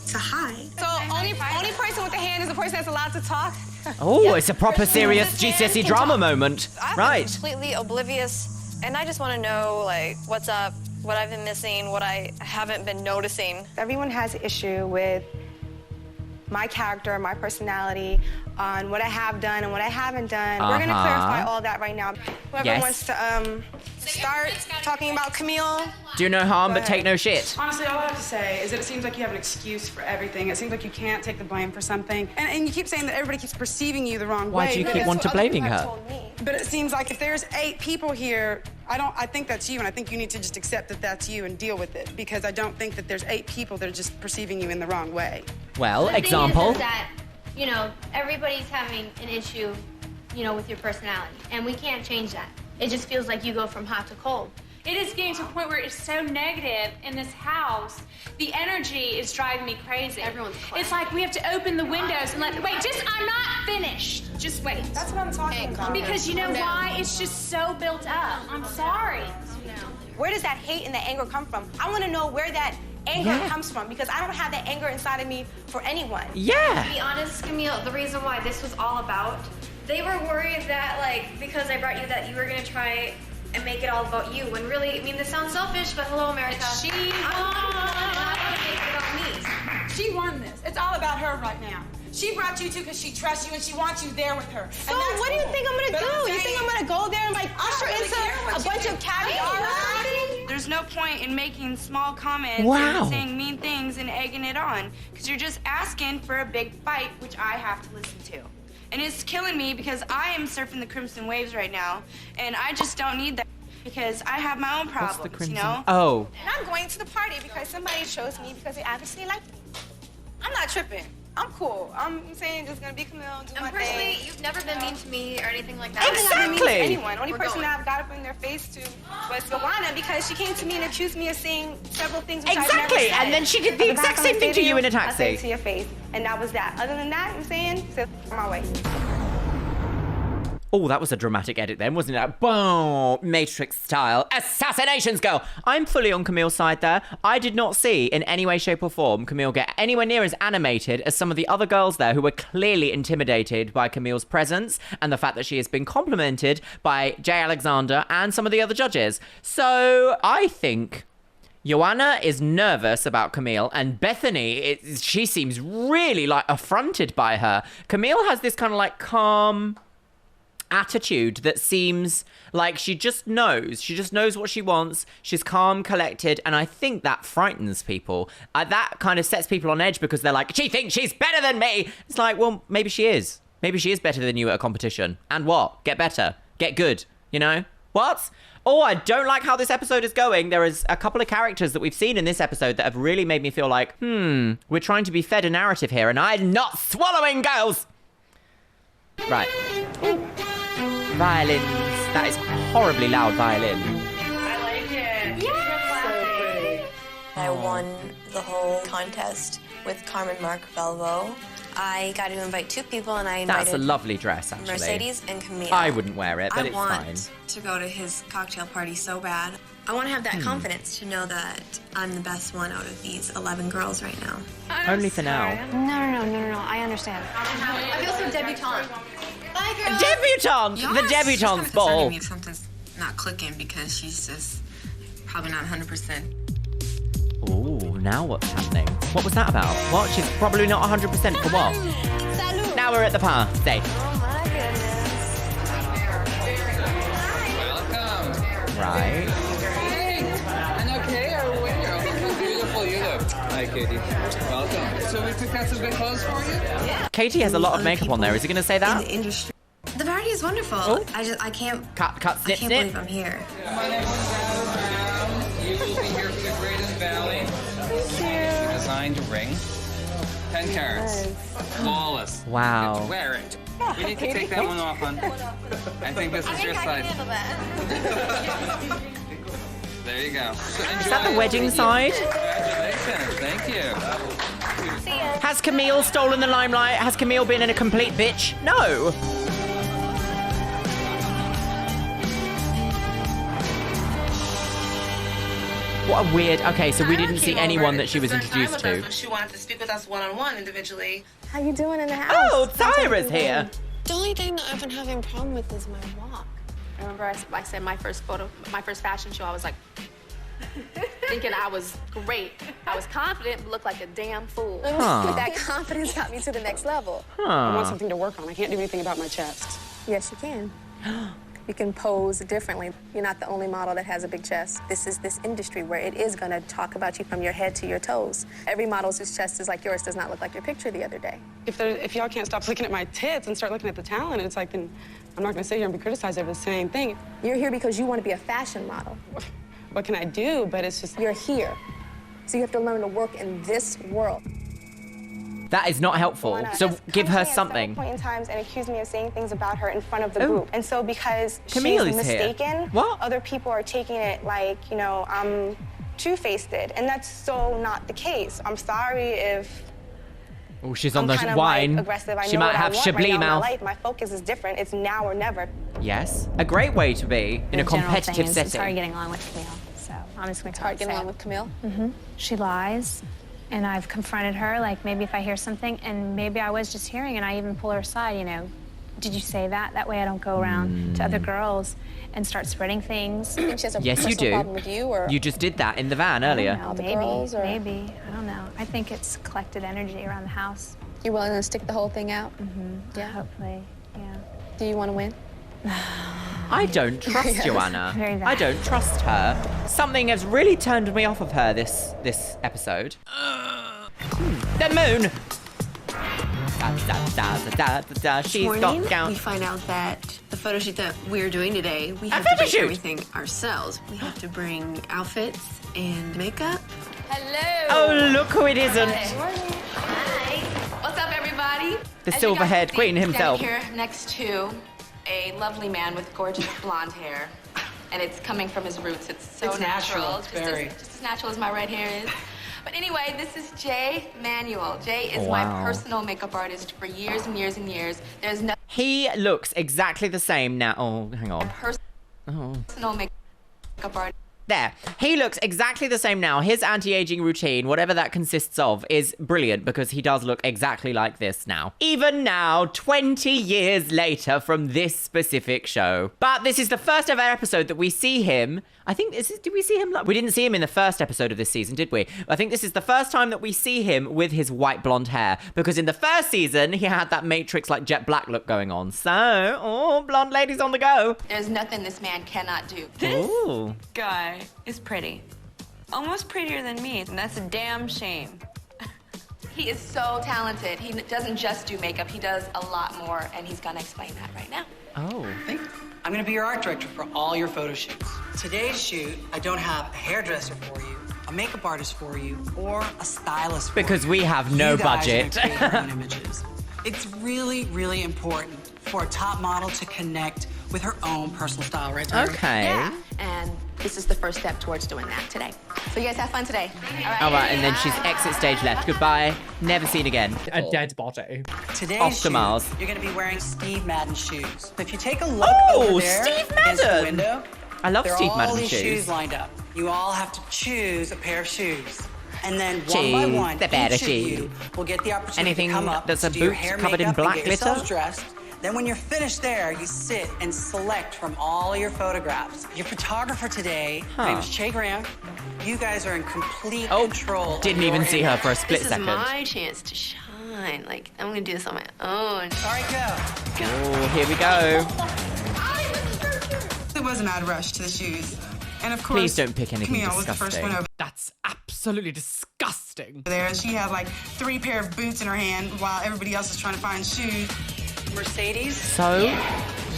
to hide. So only person with the hand is the person that's allowed to talk? Oh, it's a proper serious GCSE drama moment. I'm Right. completely oblivious, and I just want to know, like, what's up, what I've been missing, what I haven't been noticing. Everyone has an issue with my character, my personality, on what I have done and what I haven't done. We're gonna clarify all that right now. Whoever Yes. wants to start talking about Camille. Do no harm, but take no shit. Honestly, all I have to say is that it seems like you have an excuse for everything. It seems like you can't take the blame for something. And you keep saying that everybody keeps perceiving you the wrong way. Why do you keep wanting to blaming her? But it seems like if there's 8 people here, I think that's you, and I think you need to just accept that that's you and deal with it, because I don't think that there's 8 people that are just perceiving you in the wrong way. Well, The example. thing is that, you know, everybody's having an issue, you know, with your personality, and we can't change that. It just feels like you go from hot to cold. It is getting to a point where it's so negative in this house. The energy is driving me crazy. Everyone's quiet. It's like we have to open the windows and I'm not finished. Just wait. That's what I'm talking about. Because you know why? It's just so built up. I'm sorry. Where does that hate and that anger come from? I want to know where that anger comes from, because I don't have that anger inside of me for anyone. Yeah. To be honest, Camille, the reason why this was all about, they were worried that, like, because I brought you that you were gonna try and make it all about you, when really, I mean, this sounds selfish, but hello, America. She won this. It's all about her right now. She brought you to because she trusts you and she wants you there with her. So what do you think I'm gonna do? You think I'm gonna go there and like usher into a bunch of caviar? There's no point in making small comments Wow. and saying mean things and egging it on, because you're just asking for a big fight, which I have to listen to. And it's killing me because I am surfing the crimson waves right now, and I just don't need that because I have my own What's problems, the crimson? you know? Oh. And I'm going to the party because somebody chose me because they obviously like me. I'm not tripping. I'm cool. I'm saying just gonna be Camille, do my Personally, thing. you've never been mean to me or anything like that. I haven't been mean to Exactly. anyone. Only We're person going. that I've got up in their face to was Yoanna, because she came to me and accused me of saying several things which I've never Exactly, said. and then she did the But exact back same on thing to you in a I said taxi. it to your face, and that was that. Other than that, I'm saying, so my way. Oh, that was a dramatic edit then, wasn't it? Boom! Matrix style. Assassinations go! I'm fully on Camille's side there. I did not see in any way, shape or form Camille get anywhere near as animated as some of the other girls there who were clearly intimidated by Camille's presence and the fact that she has been complimented by Jay Alexander and some of the other judges. So I think Yoanna is nervous about Camille, and Bethany, she seems really like affronted by her. Camille has this kind of like calm attitude that seems like she just knows what she wants. She's calm, collected, and I think that frightens people. That kind of sets people on edge because they're like, she thinks she's better than me. It's like, well, maybe she is better than you at a competition. And what? Get better, get good, you know? What? Oh, I don't like how this episode is going. There is a couple of characters that we've seen in this episode that have really made me feel like, we're trying to be fed a narrative here, and I'm not swallowing, girls! Right. Violins. That is horribly loud violin. I like it. Yeah. I won the whole contest with Carmen Mark Velvo. I got to invite 2 people, and I invited... That's a lovely dress, actually. Mercedes and Camille. I wouldn't wear it, but I it's fine. want to go to his cocktail party so bad. I want to have that confidence to know that I'm the best one out of these 11 girls right now. Only for now. No. I understand. I feel so debutante. Bye, girl. Debutante! The debutante's ball. Me if something's not clicking because she's just probably not 100%. Ooh, now what's happening? What was that about? What? She's probably not 100% for what? Salud. Now we're at the party. Oh my goodness. Welcome. Right. Hey, and okay, or where? Look how beautiful you look. Hi, Katie. Welcome. So we took out some good clothes for you? Yeah. Katie has a lot of makeup on there. Is he going to say that? In the industry. The party is wonderful. Oh. I can't. Cut, snip, I can't snip. believe I'm here. My name is Adam Brown. You will be here for the Greatest Valley. Thank you. Designed ring. 10 carats. Flawless. Wow. You get to wear it. We need to take that one off, hon. I think this is your side. There you go. So Is that the wedding side? Congratulations. Thank you. Has Camille stolen the limelight? Has Camille been in a complete bitch? No. What a weird... Okay, so we didn't see anyone that she was introduced to. She wanted to speak with us one-on-one individually. How you doing in the house? Oh, Tyra's here. The only thing that I've been having a problem with is my walk. Remember I said my first fashion show, I was like, thinking I was great. I was confident, but looked like a damn fool. But that confidence got me to the next level. I want something to work on. I can't do anything about my chest. Yes, you can. You can pose differently. You're not the only model that has a big chest. This is this industry where it is going to talk about you from your head to your toes. Every model whose chest is like yours does not look like your picture the other day. If y'all can't stop looking at my tits and start looking at the talent, it's like, then I'm not going to sit here and be criticized over the same thing. You're here because you want to be a fashion model. What can I do? But it's just... You're here. So you have to learn to work in this world. That is not helpful. So give her something. At point in times and accused me of saying things about her in front of the group. And so because Camille she's is here. mistaken, other people are taking it like, you know, I'm two-faced it. And that's so not the case. I'm sorry if Oh, she's on the kind of, wine. like, aggressive. I She know might what have I want Chablis right now in my mouth. life. My focus is different. It's now or never. Yes, a great way to be in a competitive setting. It's hard getting along with Camille, so I'm just going to Hard getting along with Camille? Mm-hmm. She lies, and I've confronted her, like maybe if I hear something, and maybe I was just hearing, and I even pull her aside, you know, did you say that? That way I don't go around to other girls and start spreading things. You think she has a Yes, you personal do. problem with you, or You just did that in the van earlier. I don't know, maybe. I don't know. I think it's collected energy around the house. you're willing to stick the whole thing out? Mm-hmm. Yeah. Hopefully, yeah. Do you want to win? I don't trust Yes. Yoanna. Very bad. I don't trust her. Something has really turned me off of her this episode. The moon. She's got down. We find out that the photo shoot that we're doing today, we A have to photo do shoot? everything ourselves. We have to bring outfits and makeup. Hello. Oh, look who it isn't. Hi. What's up, everybody? The As you silver-haired guys can see, queen I'm himself. standing here next to a lovely man with gorgeous blonde hair, and it's coming from his roots. It's so It's natural. It's just very. just as natural as my red hair is. But anyway, this is Jay Manuel. Jay is Wow. my personal makeup artist for years and years and years. There's no He looks exactly the same now. Oh, hang on. Oh. personal makeup artist. There. He looks exactly the same now. His anti-aging routine, whatever that consists of, is brilliant because he does look exactly like this now. Even now, 20 years later from this specific show. But this is the first ever episode that we see him. I think did we see him? We didn't see him in the first episode of this season, did we? I think this is the first time that we see him with his white blonde hair because in the first season, he had that Matrix like jet black look going on. So, oh, blonde ladies on the go. There's nothing this man cannot do. Ooh. Guy is pretty. Almost prettier than me, and that's a damn shame. He is so talented. He doesn't just do makeup, he does a lot more, and he's gonna explain that right now. Oh. I'm going to be your art director for all your photo shoots. Today's shoot, I don't have a hairdresser for you, a makeup artist for you, or a stylist for you. Because we have no You guys budget. are gonna create your own images. It's really, really important for a top model to connect with her own personal style, right, Tyra? Okay. Yeah. And this is the first step towards doing that today. So you guys have fun today. All right, and then she's exit stage left. Goodbye. Never seen again. A dead body. Today's Off to shoot, Mars. you're gonna be wearing Steve Madden shoes. So if you take a look over there Steve against the Madden. window, I love there Steve are Madden all these shoes. shoes lined up. You all have to choose a pair of shoes. And then one by Choose one, the better each of you shoe. will get the opportunity Anything to come up, that's a do your boot hair, covered in makeup, black and get yourselves glitter? dressed. Then when you're finished there, you sit and select from all your photographs. Your photographer today, her name is Che Graham. You guys are in complete control. Didn't of even your see her for a split This second. is my chance to shine. Like, I'm gonna do this on my own. All right, go. Oh, here we go. It was a mad rush to the shoes. And of course, Please don't pick anything Camille was the first disgusting. one over That's absolutely disgusting. there. She had like 3 pair of boots in her hand while everybody else is trying to find shoes. Mercedes. So,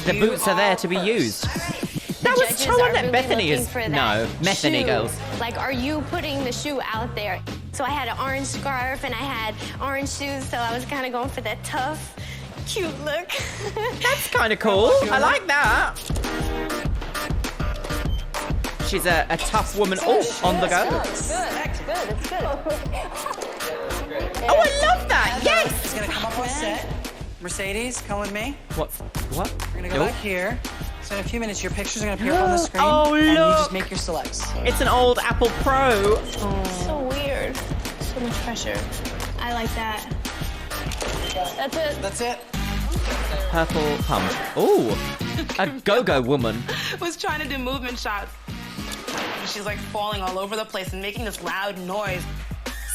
the boots are there to be used. That was so on that Bethany is. No, Bethany girls. Like, are you putting the shoe out there? So I had an orange scarf and I had orange shoes, so I was kind of going for that tough, cute look. That's kind of cool. I like that. She's a tough woman. Oh, on the go. It's good, it's good. Oh, I love that. Yes. It's gonna come up on set. Mercedes, come with me. What? We're gonna go Nope. back here. So in a few minutes, your pictures are gonna appear on the screen. Oh, And you look. just make your selects. It's an old Apple Pro. So weird. So much pressure. I like that. That's it. That's it. Purple pump. Oh, a go-go woman. Was trying to do movement shots. And she's like falling all over the place and making this loud noise.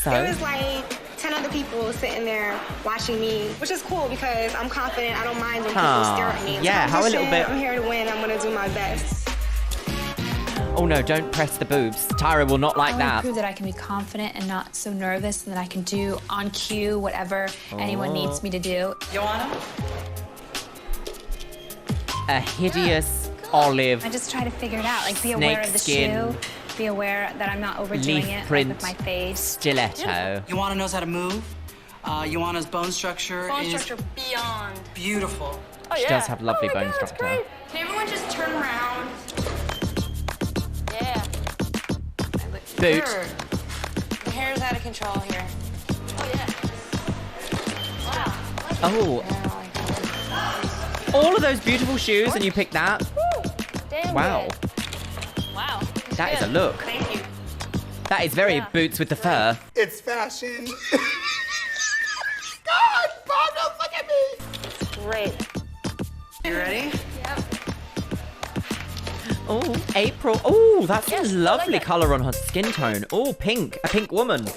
So? There was like 10 other people sitting there watching me, which is cool because I'm confident. I don't mind when people stare at me. Yeah, how a little bit. I'm here to win. I'm gonna do my best. Oh no, don't press the boobs. Tyra will not like I want to that. prove that I can be confident and not so nervous, and that I can do on cue whatever anyone needs me to do. Yoanna? A hideous olive I just try to figure it out. Like, be aware of the snakeskin shoe. Be aware that I'm not overdoing leaf it like, print with my face. stiletto. Yoanna knows how to move. Yoanna's bone structure Bone is structure beyond. beautiful. Oh, She yeah. does have lovely Oh my bone God, that's structure. great. Can everyone just turn around? Yeah. Boot. The hair's out of control here. Oh, yeah. Wow. Oh. All of those beautiful shoes, and you picked that? Damn Wow. good. Wow. That is a look. Thank you. That is very boots with the fur. It's fashion. God, Bob, don't look at me. Great. You ready? Oh, April. Oh, that's Yes, a I lovely like it. color on her skin tone. Oh, pink. A pink woman.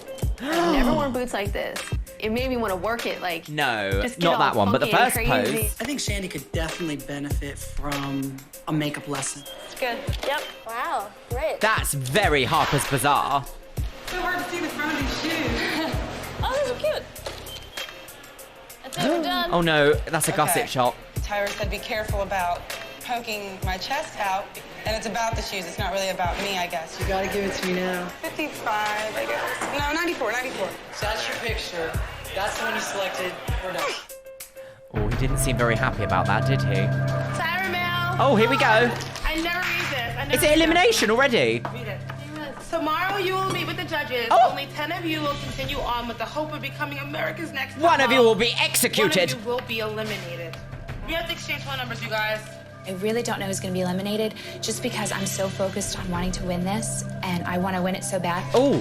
I've never worn boots like this. It made me want to work it, like. No, Just get not all that one, but the funky and first crazy. pose. I think Shandy could definitely benefit from a makeup lesson. It's good. Yep. Wow. Great. That's very Harper's Bazaar. So hard to see the front of these shoes. Oh, these are cute. That's it. We're done. Oh no, that's a gusset shot. Tyra said be careful about poking my chest out. And it's about the shoes. It's not really about me, I guess. You gotta give it to me now. 55, I guess. No, 94, 94. So that's your picture. That's the one you selected. We're done. Oh, he didn't seem very happy about that, did he? Tyra Mail. Oh, here we go. I never read this. I never Is it read elimination already? this. Read it. Tomorrow you will meet with the judges. Oh. Only 10 of you will continue on with the hope of becoming America's Next Top One of you Model. will be executed. One of you will be eliminated. We have to exchange phone numbers, you guys. I really don't know who's going to be eliminated just because I'm so focused on wanting to win this, and I want to win it so bad. Oh,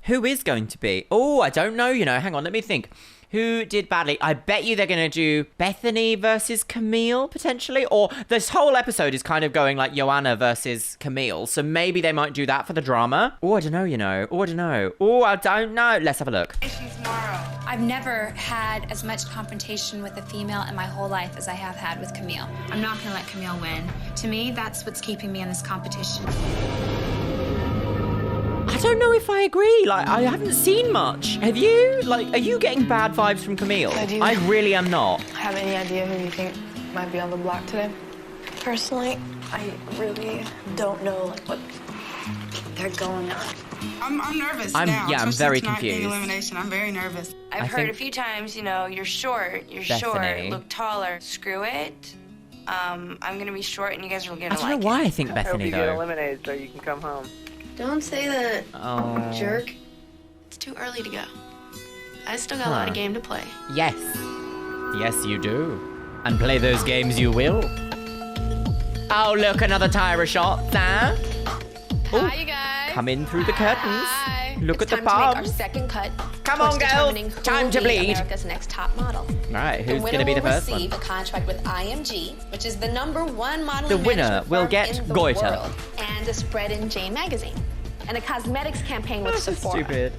who is going to be? Oh, I don't know, hang on, let me think. Who did badly? I bet you they're going to do Bethany versus Camille, potentially. Or this whole episode is kind of going like Yoanna versus Camille. So maybe they might do that for the drama. Oh, I don't know, Oh, I don't know. Oh, I don't know. Let's have a look. I've never had as much confrontation with a female in my whole life as I have had with Camille. I'm not going to let Camille win. To me, that's what's keeping me in this competition. I don't know if I agree. Like, I haven't seen much. Have you? Like, are you getting bad vibes from Camille? I I really am not. Have any idea who you think might be on the block today? Personally, I really don't know what they're going on. I'm nervous I'm now. very Tonight being confused. elimination. I'm very nervous. I I've heard a think- few times, you know, you're short, Bethany. look taller. Screw it. I'm gonna be short, and you guys are gonna I don't like know why it. I think Bethany, though. eliminated so you can come home. Don't say that, Oh. jerk. It's too early to go. I still got a lot of game to play. Yes. Yes, you do. And play those games you will. Oh, look, another Tyra shot, huh? Hi, you guys. Come in through the curtains. Look It's at the time to make our palms. second cut. Come towards on, girls. determining who Time will to be bleed. America's next top model. Right, The who's winner going to be the will first receive one? a contract with IMG, which is the #1 modeling The winner management will firm get in the goiter. world, and a spread in Jane magazine, and a cosmetics campaign with Sephora. Stupid.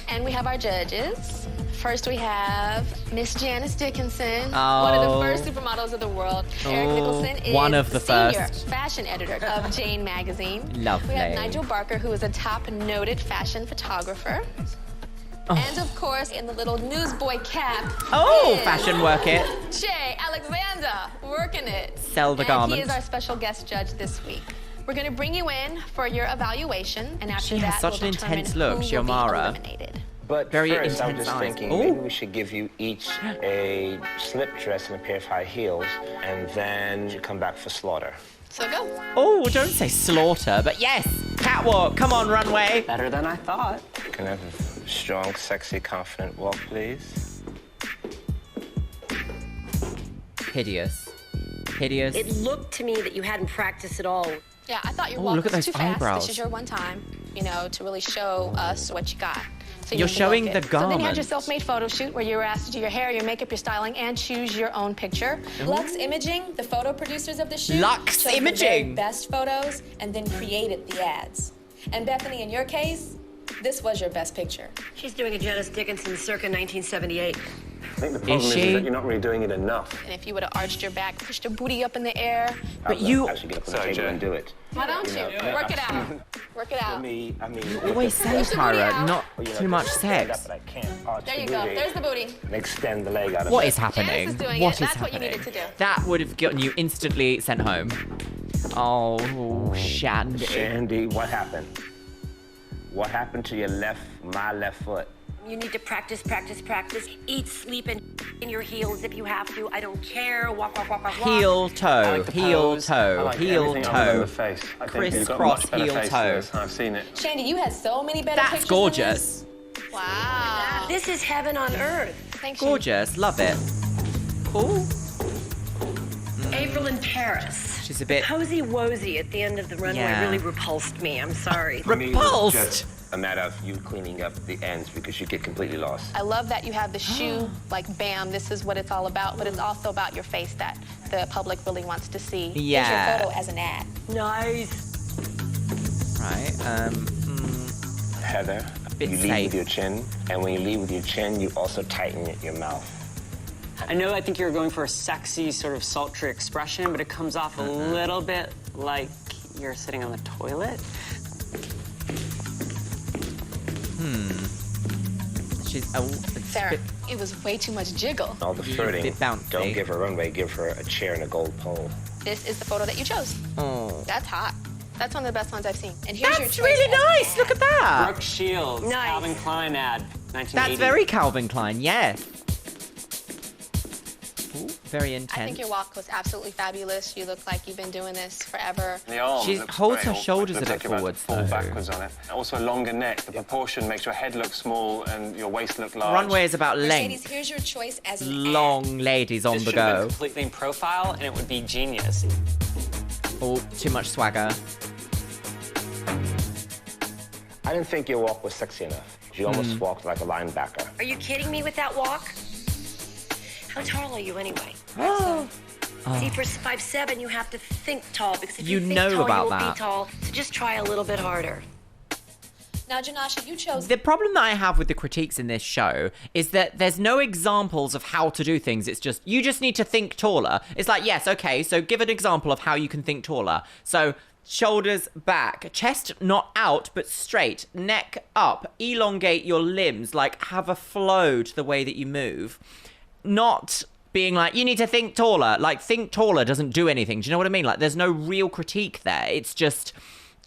And we have our judges. First, we have Miss Janice Dickinson, one Oh. of the first supermodels of the world. Eric Oh, Nicholson is one of the senior first. fashion editor of Jane magazine. Lovely. We have Nigel Barker, who is a top noted fashion photographer. Oh. And of course, in the little newsboy cap. Oh, is fashion work it. Jay Alexander, working it. Sell the and garment. He is our special guest judge this week. We're going to bring you in for your evaluation, and after She has that, such we'll an determine intense look, who will be Xiomara. eliminated. But Very first, I'm intense just eyes. thinking Ooh. maybe we should give you each a slip dress and a pair of high heels, and then you come back for slaughter. So go. Oh, don't say slaughter, but yes. Catwalk. Come on, runway. Better than I thought. Can I have a strong, sexy, confident walk, please? Hideous. Hideous. It looked to me that you hadn't practiced at all. Yeah, I thought your Oh, walk look at was those too fast. eyebrows. This is your one time, you know, to really show us what you got. So You're can showing look the it. So then you had your garment. self-made photo shoot where you were asked to do your hair, your makeup, your styling, and choose your own picture. Ooh. Lux Imaging, the photo producers of the shoot, Lux chose the very Imaging. best photos and then created the ads. And Bethany, in your case, this was your best picture. She's doing a Janice Dickinson circa 1978. I think the problem is she? that you're not really doing it enough. And if you would have arched your back, pushed your booty up in the air. But you- actually get up on the table and do it. Why don't you? know, Work it out. Work it out. I mean, You always say, Tyra, not too much sex. But I can't arch There the you go. booty There's the booty. and extend the leg out of What it. is happening? Janice is doing What it. is That's what you happening? needed to do. That would have gotten you instantly sent home. Oh, Shandy. Shandy, what happened? What happened to my left foot? You need to practice, practice, practice. Eat, sleep, and in your heels if you have to. I don't care. Walk, walk, walk, walk, walk. Heel I toe, like the heel pose. I toe, like heel everything other than toe. the face. I think you've got Crisscross much better heel face toe. than this. I've seen it. Shandy, you had so many better That's pictures gorgeous. than this. Wow. This is heaven on earth. Thanks, Shandy. Gorgeous, love it. Cool. April in Paris. She's a bit Posy wozy at the end of the runway Yeah. really repulsed me. I'm sorry. For me, it was repulsed. just a matter of you cleaning up the ends because you get completely lost. I love that you have the shoe, like, bam, this is what it's all about, but it's also about your face that the public really wants to see. Here's Yeah. your photo as an ad. Nice. Right. Heather, bit you lead safe. with your chin, and when you lead with your chin, you also tighten your mouth. I think you're going for a sexy, sort of sultry expression, but it comes off a little bit like you're sitting on the toilet. She's it's Sarah, a bit, it was way too much jiggle. All the Yeah, flirting, bit bouncy. don't give her runway, give her a chair and a gold pole. This is the photo that you chose. oh. That's hot. That's one of the best ones I've seen. And here's your That's choice really as an nice. ad. Look at that. Brooke Shields, Nice. Calvin Klein ad, 1980. That's very Calvin Klein. Yes. Ooh, very I intense. think your walk was absolutely fabulous. You look like you've been doing this forever. The arm She looks holds great. her It shoulders a looks bit like you're about forwards, to fall though. backwards on it. Also a longer neck. The proportion makes your head look small and your waist look large. Runway is about Mercedes, length. here's your choice as an ad. Long ladies on This the should have been go. completely in profile, and it would be genius. Oh, too much swagger. I didn't think your walk was sexy enough. You almost walked like a linebacker. Are you kidding me with that walk? How tall are you anyway? See, for 5'7", you have to think tall because if You you think know tall, about you will that. be tall. So just try a little bit harder. Now, Janasha, you chose. The problem that I have with the critiques in this show is that there's no examples of how to do things. It's just, you just need to think taller. It's like, yes, okay, so give an example of how you can think taller. So, shoulders back, chest not out, but straight, neck up, elongate your limbs, like have a flow to the way that you move. Not being like, you need to think taller. Like, think taller doesn't do anything. Do you know what I mean? Like, there's no real critique there. It's just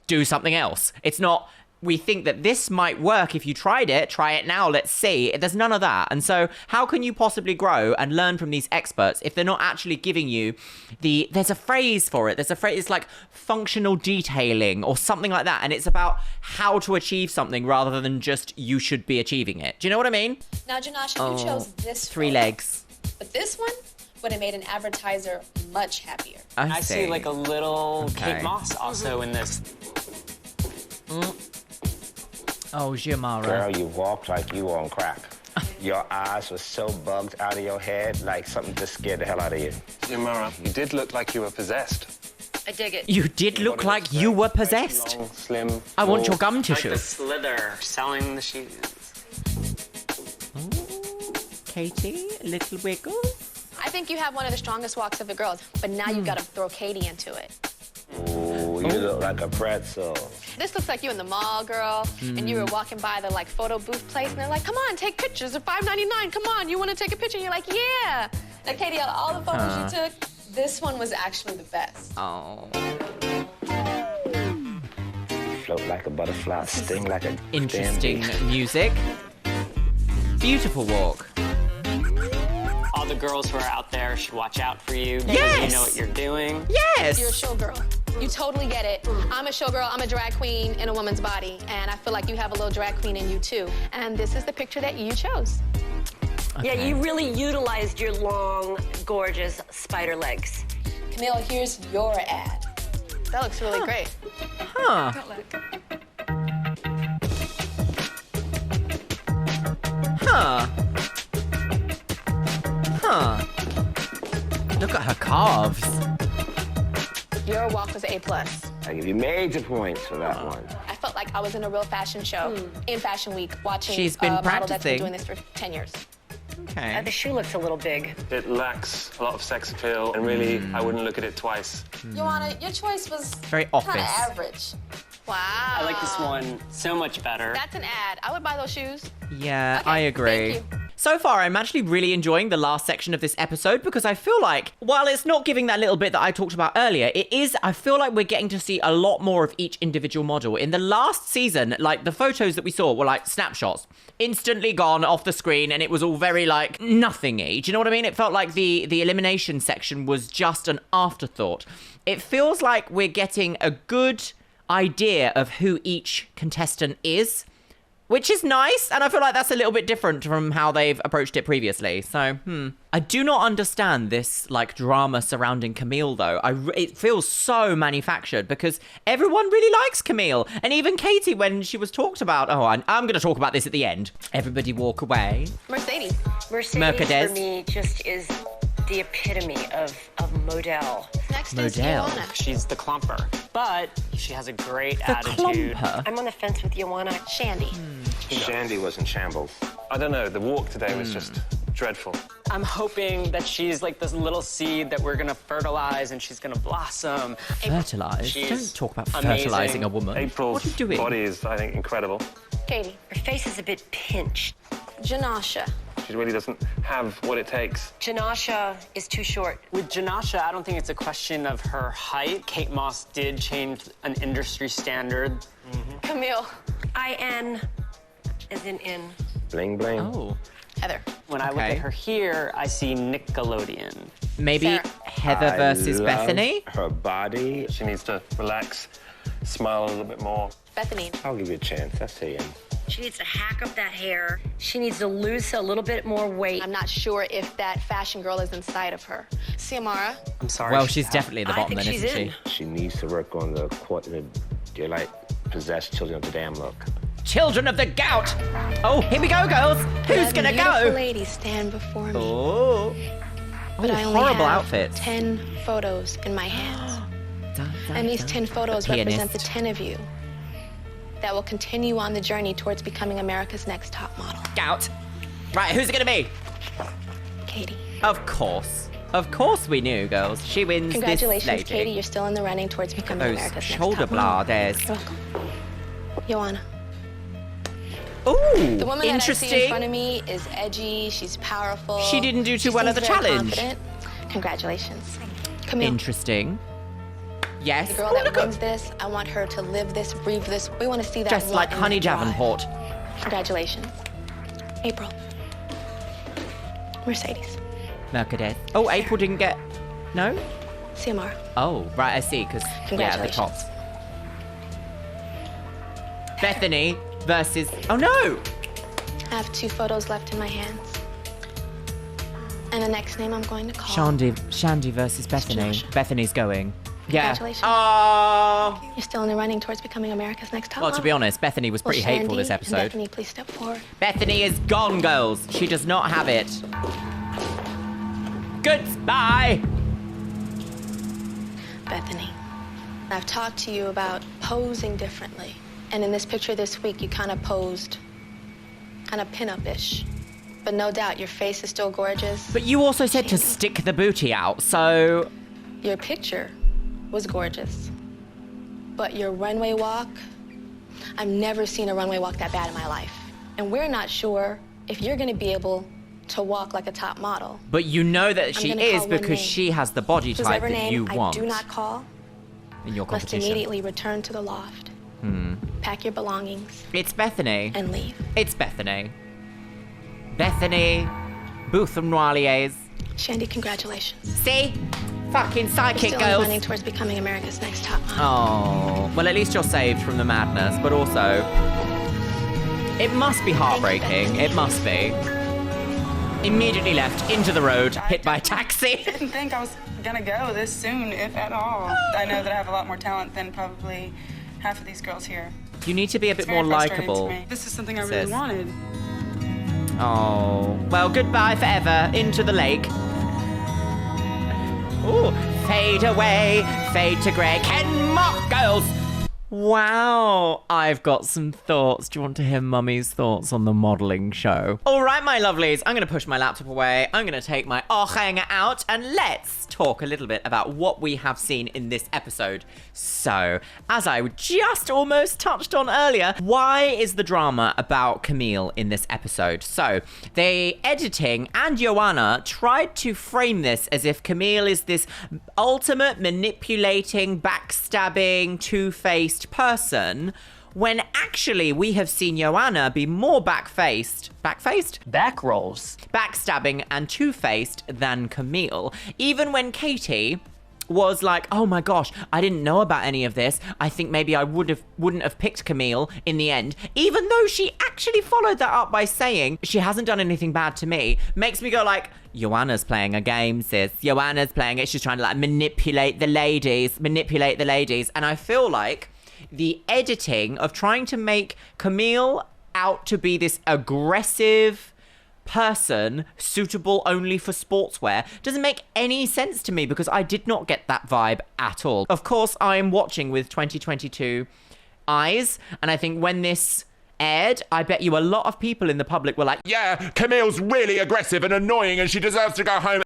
do something else. It's not, we think that this might work if you tried it. Try it now. Let's see. There's none of that. And so how can you possibly grow and learn from these experts if they're not actually giving you there's a phrase for it. There's a phrase, it's like functional detailing or something like that. And it's about how to achieve something rather than just you should be achieving it. Do you know what I mean? Now, Janasha, you chose this 3 photo, legs. but this one would have made an advertiser much happier. I see like a little Okay. Kate Moss also in this. Oh, Giamara. Girl, you walked like you were on crack. Your eyes were so bugged out of your head, like something just scared the hell out of you. Yamara, you did look like you were possessed. I dig it. You did look like you were possessed. Long, slim. I want full. your gum Like tissue. the slither, selling the shoes. Katie, a little wiggle. I think you have one of the strongest walks of the girls, but now you've got to throw Katie into it. Ooh, you look like a pretzel. This looks like you in the mall, girl, and you were walking by the photo booth place, and they're like, "Come on, take pictures. They're $5.99. Come on, you want to take a picture?" And you're like, "Yeah." Now, Katie, out of all the photos you took, this one was actually the best. Oh. Float like a butterfly, sting like a Interesting music. Beautiful walk. All the girls who are out there should watch out for you because Yes! you know what you're doing. Yes! You're a showgirl. You totally get it. I'm a showgirl. I'm a drag queen in a woman's body, and I feel like you have a little drag queen in you too. And this is the picture that you chose. Yeah, you really utilized your long, gorgeous spider legs. Camille, here's your ad. That looks really great. Huh. Huh. Huh. Look at her calves. Your walk was A+. I give you major points for that one. I felt like I was in a real fashion show in Fashion Week watching She's been a model that's been practicing. doing this for 10 years. Okay. The shoe looks a little big. It lacks a lot of sex appeal, and really, I wouldn't look at it twice. Yoanna, your choice was Very kind of office. average. Wow. I like this one so much better. That's an ad. I would buy those shoes. Yeah, Okay, I agree. thank you. So far, I'm actually really enjoying the last section of this episode because I feel like, while it's not giving that little bit that I talked about earlier, I feel like we're getting to see a lot more of each individual model. In the last season, like, the photos that we saw were like snapshots, instantly gone off the screen, and it was all very, like, nothingy. Do you know what I mean? It felt like the elimination section was just an afterthought. It feels like we're getting a good idea of who each contestant is, which is nice, and I feel like that's a little bit different from how they've approached it previously. So, I do not understand this, like, drama surrounding Camille, though. It feels so manufactured because everyone really likes Camille. And even Katie, when she was talked about, I'm going to talk about this at the end. Everybody walk away. Mercedes. Mercedes for me just is the epitome of model. Next Model. is Yoanna. She's the clumper, but she has a great attitude. Clumper. I'm on the fence with Yoanna. Shandy. Shandy was in shambles. I don't know, the walk today was just dreadful. I'm hoping that she's like this little seed that we're gonna fertilize and she's gonna blossom. Fertilize? She's Don't talk about amazing. fertilizing a woman. April's What are you doing? body is, I think, incredible. Katie. Her face is a bit pinched. Janasha. She really doesn't have what it takes. Janasha is too short. With Janasha, I don't think it's a question of her height. Kate Moss did change an industry standard. Camille. IN as in. Bling, bling. Oh. Heather. When I look Okay. at her here, I see Nickelodeon. Maybe Sarah. Heather versus love Bethany? Her body. She needs to relax, smile a little bit more. Bethany. I'll give you a chance. I see him. She needs to hack up that hair. She needs to lose a little bit more weight. I'm not sure if that fashion girl is inside of her. Ciamara. I'm sorry. Well, she's definitely at the I bottom think then, she's isn't in. she? She needs to work on the you're like possessed children of the damn look. Children of the gout! Oh, here we go, girls! Who's gonna Beautiful go? ladies stand before me. Oh. But I Oh, only horrible have outfits. 10 photos in my hands. Dun, dun, And these dun. 10 photos The represent the pianist. 10 of you that will continue on the journey towards becoming America's next top model. Gout. Right, who's it gonna be? Katie. Of course. Of course we knew, girls. She wins Congratulations, this lady. Katie. You're still in the running towards becoming Those America's next shoulder top model. blades. You're welcome. Yoanna. Ooh, The woman that I see in interesting. front of me is edgy. She's powerful. She didn't do too She well at seems the very challenge. confident. Congratulations. Camille. Interesting. Yes. The girl that wins this, I want her to live this, breathe this. We want to see that. Just like want in Honey that drive. Davenport. Congratulations. April. Mercedes. Mercedes. Oh, April didn't get... No? See you tomorrow. Oh, right, I see, because, yeah, the tops. Bethany versus... Oh, no! I have 2 photos left in my hands. And the next name I'm going to call. Shandy versus Bethany. Bethany's going. Yeah. Congratulations. Oh. You're still in the running towards becoming America's Next Top Well, to Model. be honest, Bethany was pretty hateful this Shandy and episode. Bethany, please step forward. Bethany is gone, girls. She does not have it. Goodbye. Bethany, I've talked to you about posing differently. And in this picture this week, you kind of posed kind of pin-up-ish. But no doubt, your face is still gorgeous. But you also said to stick the booty out, so... Your picture was gorgeous. But your runway walk, I've never seen a runway walk that bad in my life. And we're not sure if you're going to be able to walk like a top model. But you know that she gonna is call one because name. she has the body type Whoever that name you want I do not call in your must competition. immediately return to the loft, pack your belongings, It's Bethany. and leave. It's Bethany. Bethany Bootham Noirliers. Shandy, congratulations. See? Fucking You're sidekick still girls. running towards becoming America's Next Top Model. Oh, well, at least you're saved from the madness, but also, it must be heartbreaking. It must be. Immediately left into the road, hit by a taxi. I didn't think I was gonna go this soon, if at all. I know that I have a lot more talent than probably half of these girls here. You need to be a bit It's very more frustrating to likable. me. This is something I Sis. really wanted. Oh, well, goodbye forever into the lake. Ooh, fade away, fade to grey. Ken Mock, girls. Wow, I've got some thoughts. Do you want to hear Mummy's thoughts on the modelling show? All right, my lovelies, I'm going to push my laptop away. I'm going to take my hanger out and let's talk a little bit about what we have seen in this episode. So, as I just almost touched on earlier, why is the drama about Camille in this episode? So, the editing and Yoanna tried to frame this as if Camille is this ultimate manipulating, backstabbing, two-faced person, when actually we have seen Yoanna be more backfaced, back rolls, backstabbing and two-faced than Camille. Even when Katie was like, oh my gosh, I didn't know about any of this. I think maybe I wouldn't have picked Camille in the end, even though she actually followed that up by saying she hasn't done anything bad to me. Makes me go like, Yoanna's playing a game, sis. Yoanna's playing it. She's trying to like manipulate the ladies. And I feel like the editing of trying to make Camille out to be this aggressive person suitable only for sportswear doesn't make any sense to me, because I did not get that vibe at all. Of course, I am watching with 2022 eyes, and I think when this aired, I bet you a lot of people in the public were like, yeah, Camille's really aggressive and annoying and she deserves to go home.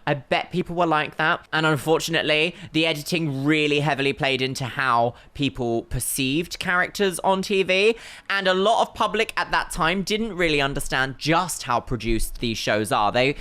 I bet people were like that. And unfortunately, the editing really heavily played into how people perceived characters on TV. And a lot of public at that time didn't really understand just how produced these shows are. They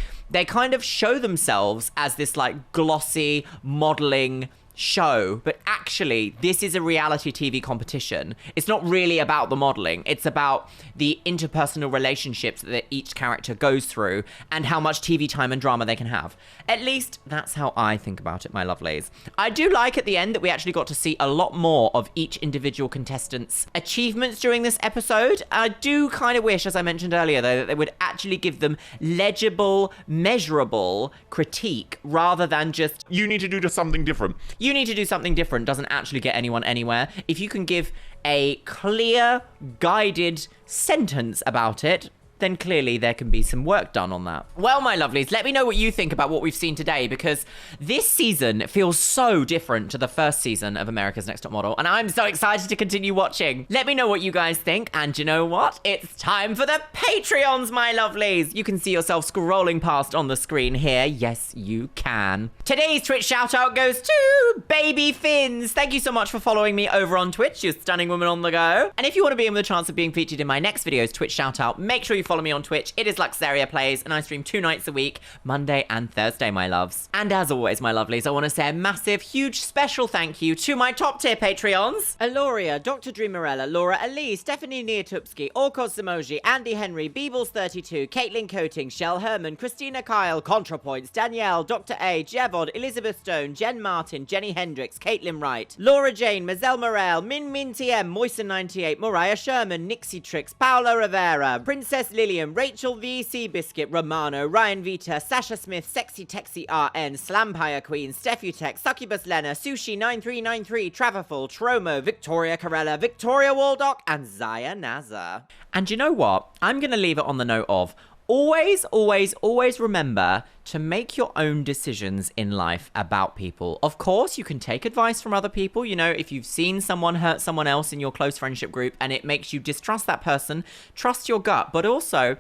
kind of show themselves as this like glossy modeling show, but actually this is a reality TV competition. It's not really about the modeling. It's about the interpersonal relationships that each character goes through and how much TV time and drama they can have. At least that's how I think about it, my lovelies. I do like at the end that we actually got to see a lot more of each individual contestant's achievements during this episode. I do kind of wish, as I mentioned earlier, though, that they would actually give them legible, measurable critique rather than just, you need to do something different. You need to do something different doesn't actually get anyone anywhere. If you can give a clear, guided sentence about it, then clearly there can be some work done on that. Well, my lovelies, let me know what you think about what we've seen today, because this season feels so different to the first season of America's Next Top Model, and I'm so excited to continue watching. Let me know what you guys think, and you know what? It's time for the Patreons, my lovelies. You can see yourself scrolling past on the screen here. Yes, you can. Today's Twitch shout out goes to Baby Fins. Thank you so much for following me over on Twitch, you stunning woman on the go. And if you want to be in with a chance of being featured in my next video's Twitch shout out, make sure you follow me on Twitch. It is Luxeria Plays, and I stream 2 nights a week, Monday and Thursday, my loves. And as always, my lovelies, I want to say a massive, huge, special thank you to my top tier Patreons. Aloria, Dr. Dreamerella, Laura Elise, Stephanie Neotupski, Orkos Emoji, Andy Henry, Beebles32, Caitlin Coating, Shell Herman, Christina Kyle, ContraPoints, Danielle, Dr. A, Jevod, Elizabeth Stone, Jen Martin, Jenny Hendricks, Caitlin Wright, Laura Jane, Mazel Morel, Min Min TM, Moisten98, Mariah Sherman, Nixie Tricks, Paolo Rivera, Princess Lillian, Rachel VC Biscuit, Romano, Ryan Vita, Sasha Smith, Sexy Texy RN, Slampire Queen, Steffutech, Succubus Lena, Sushi9393, Traverful, Tromo, Victoria Corella, Victoria Waldock, and Zaya Nazar. And you know what? I'm going to leave it on the note of always, always, always remember to make your own decisions in life about people. Of course, you can take advice from other people. You know, if you've seen someone hurt someone else in your close friendship group and it makes you distrust that person, trust your gut. But also,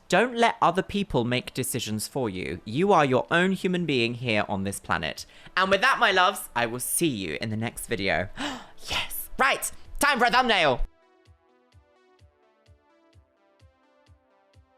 don't let other people make decisions for you. You are your own human being here on this planet. And with that, my loves, I will see you in the next video. Yes. Right. Time for a thumbnail.